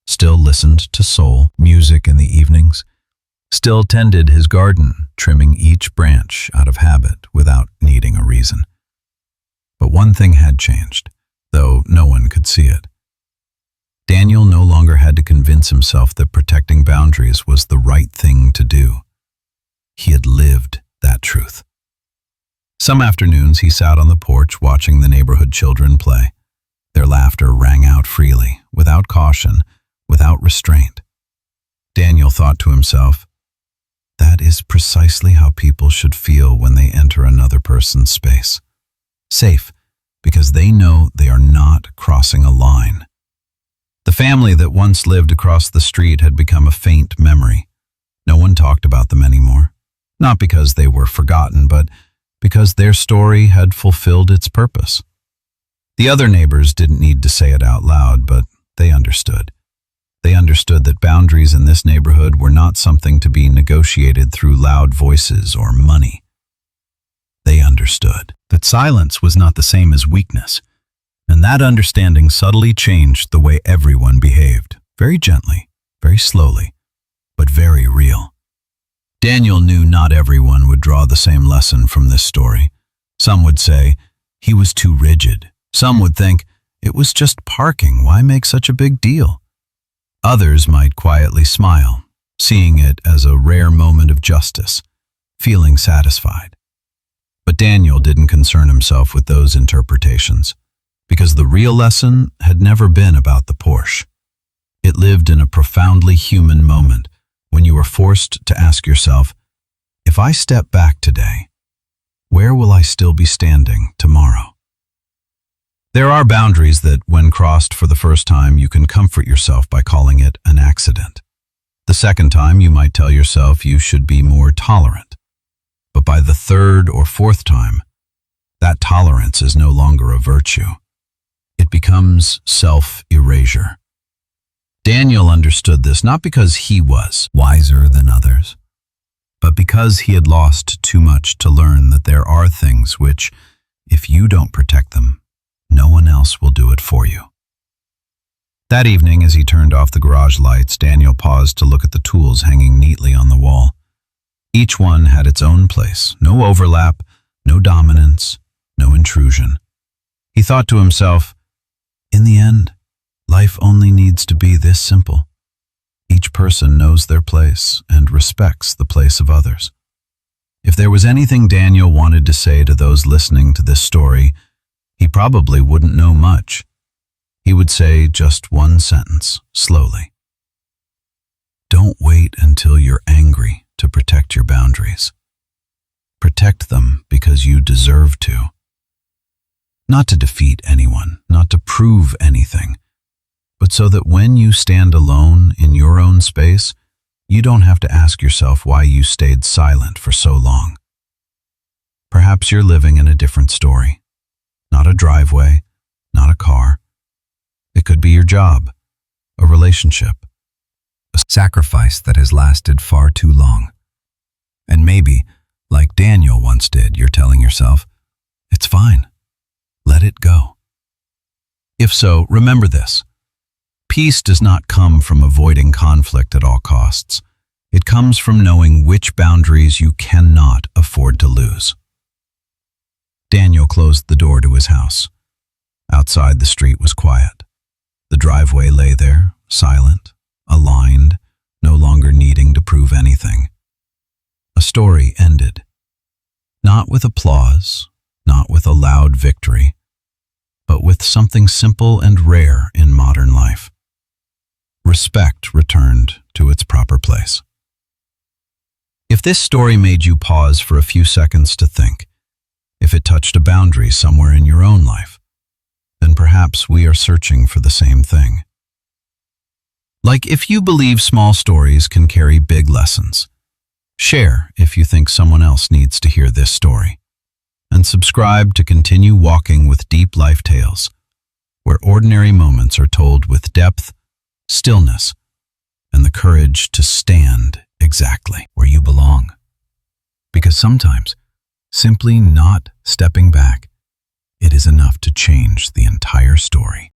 still listened to soul music in the evenings, still tended his garden, trimming each branch out of habit without needing a reason. But one thing had changed, though no one could see it. Daniel no longer had to convince himself that protecting boundaries was the right thing to do. He had lived that truth. Some afternoons he sat on the porch watching the neighborhood children play. Their laughter rang out freely, without caution, without restraint. Daniel thought to himself, that is precisely how people should feel when they enter another person's space. Safe, because they know they are not crossing a line. The family that once lived across the street had become a faint memory. No one talked about them anymore. Not because they were forgotten, but because their story had fulfilled its purpose. The other neighbors didn't need to say it out loud, but they understood. They understood that boundaries in this neighborhood were not something to be negotiated through loud voices or money. They understood that silence was not the same as weakness, and that understanding subtly changed the way everyone behaved, very gently, very slowly, but very real. Daniel knew not everyone would draw the same lesson from this story. Some would say, he was too rigid. Some would think, it was just parking, why make such a big deal? Others might quietly smile, seeing it as a rare moment of justice, feeling satisfied. But Daniel didn't concern himself with those interpretations, because the real lesson had never been about the Porsche. It lived in a profoundly human moment when you were forced to ask yourself, if I step back today, where will I still be standing tomorrow? There are boundaries that, when crossed for the first time, you can comfort yourself by calling it an accident. The second time, you might tell yourself you should be more tolerant. But by the third or fourth time, that tolerance is no longer a virtue. It becomes self-erasure. Daniel understood this not because he was wiser than others, but because he had lost too much to learn that there are things which, if you don't protect them, no one else will do it for you. That evening, as he turned off the garage lights, Daniel paused to look at the tools hanging neatly on the wall. Each one had its own place, no overlap, no dominance, no intrusion. He thought to himself, in the end, life only needs to be this simple. Each person knows their place and respects the place of others. If there was anything Daniel wanted to say to those listening to this story, he probably wouldn't know much. He would say just one sentence, slowly. Don't wait until you're angry to protect your boundaries. Protect them because you deserve to. Not to defeat anyone, not to prove anything, but so that when you stand alone in your own space, you don't have to ask yourself why you stayed silent for so long. Perhaps you're living in a different story. Not a driveway, not a car. It could be your job, a relationship, a sacrifice that has lasted far too long. And maybe, like Daniel once did, you're telling yourself, it's fine. Let it go. If so, remember this. Peace does not come from avoiding conflict at all costs. It comes from knowing which boundaries you cannot afford to lose. Daniel closed the door to his house. Outside, the street was quiet. The driveway lay there, silent, aligned, no longer needing to prove anything. A story ended. Not with applause, not with a loud victory, but with something simple and rare in modern life. Respect returned to its proper place. If this story made you pause for a few seconds to think, if it touched a boundary somewhere in your own life, then perhaps we are searching for the same thing. Like if you believe small stories can carry big lessons, share if you think someone else needs to hear this story, and subscribe to continue walking with deep life tales, where ordinary moments are told with depth, stillness, and the courage to stand exactly where you belong. Because sometimes, simply not stepping back, it is enough to change the entire story.